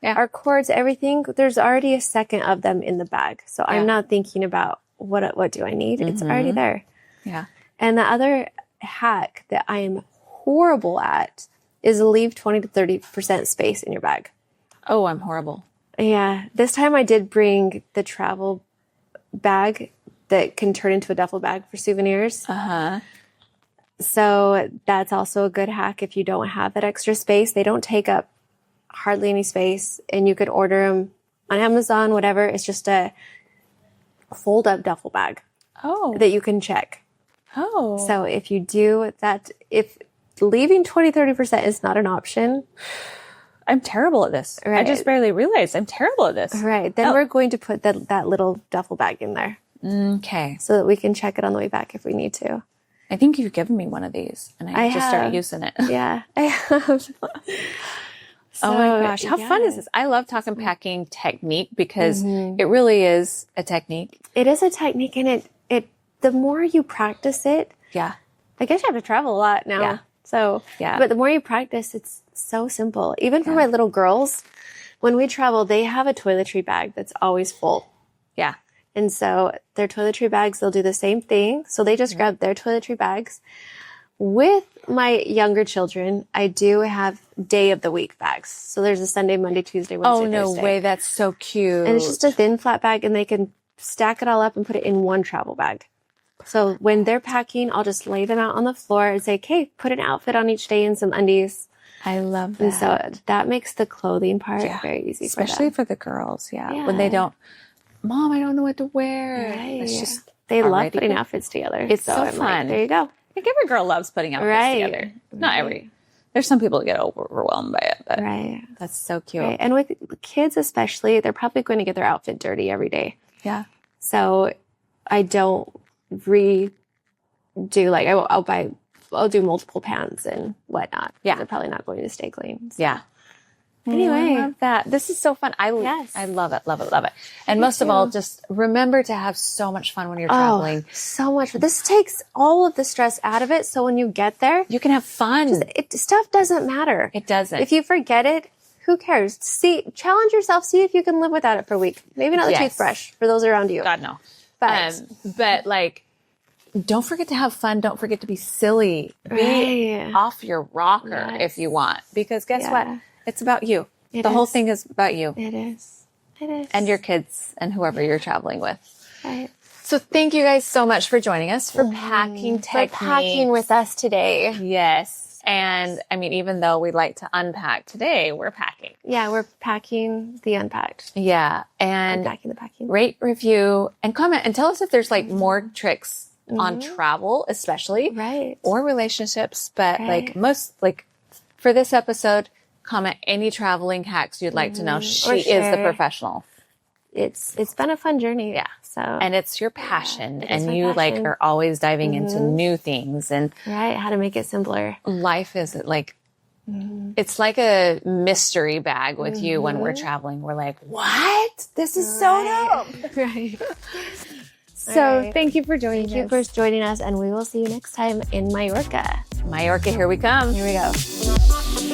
Yeah. Our cords, everything, there's already a second of them in the bag. So I'm not thinking about what do I need? It's already there. Yeah. And the other hack that I am horrible at is leave 20 to 30% space in your bag. Oh, I'm horrible. Yeah. This time I did bring the travel bag that can turn into a duffel bag for souvenirs. So that's also a good hack if you don't have that extra space. They don't take up hardly any space, and you could order them on Amazon, whatever. It's just a fold up duffel bag that you can check. So if you do that, if leaving 20-30% is not an option. I'm terrible at this. Right. I just barely realized I'm terrible at this. Right. Then we're going to put that little duffel bag in there. Okay. So that we can check it on the way back if we need to. I think you've given me one of these, and I just started using it. Yeah, I have. Oh my gosh, how fun is this? I love talking packing technique because it really is a technique. It is a technique, and it the more you practice it, I guess you have to travel a lot now. Yeah. So, but the more you practice, it's so simple. Even for my little girls, when we travel, they have a toiletry bag that's always full. Yeah. And so their toiletry bags, they'll do the same thing. So they just grab their toiletry bags. With my younger children, I do have day of the week bags. So there's a Sunday, Monday, Tuesday, Wednesday, Oh, no Thursday. way. That's so cute. And it's just a thin flat bag, and they can stack it all up and put it in one travel bag. So when they're packing, I'll just lay them out on the floor and say, okay, put an outfit on each day and some undies. I love that. And so that makes the clothing part very easy especially for the girls. When they don't, Mom, I don't know what to wear. Right. It's just they love putting outfits together. It's so I'm fun. like, there you go. I think every girl loves putting outfits together. Not every. There's some people that get overwhelmed by it, but that's so cute. Right. And with kids especially, they're probably going to get their outfit dirty every day. Yeah. So I don't redo, like, I'll do multiple pants and whatnot. Yeah. They're probably not going to stay clean. So. Yeah. Anyway. I love that. This is so fun. I love it, love it, love it. And most of all, just remember to have so much fun when you're traveling. So much. This takes all of the stress out of it. So when you get there, You can have fun. stuff doesn't matter. It doesn't. If you forget it, who cares? Challenge yourself. See if you can live without it for a week. Maybe not the toothbrush for those around you. God, no. But like, don't forget to have fun. Don't forget to be silly. Be off your rocker if you want. Because guess what? It's about you. The whole thing is about you. It is. It is. And your kids and whoever you're traveling with. Right. So thank you guys so much for joining us for packing techniques. For packing with us today. Yes. And I mean, even though we like to unpack today, we're packing. Yeah, we're packing the unpacked. Yeah. And Unpacking the packing. rate, review, and comment and tell us if there's like more tricks on travel, especially. Right. Or relationships. But like for this episode, comment any traveling hacks you'd like to know. She is the professional. It's been a fun journey. Yeah. So and it's your passion, it is and my you passion. are always diving into new things, and how to make it simpler. life is like it's like a mystery bag with you when we're traveling. We're like, what? This is so dope. Right. So thank you for joining us. Thank you for joining us, and we will see you next time in Mallorca. Mallorca, here we come. Here we go. We'll be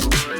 right back.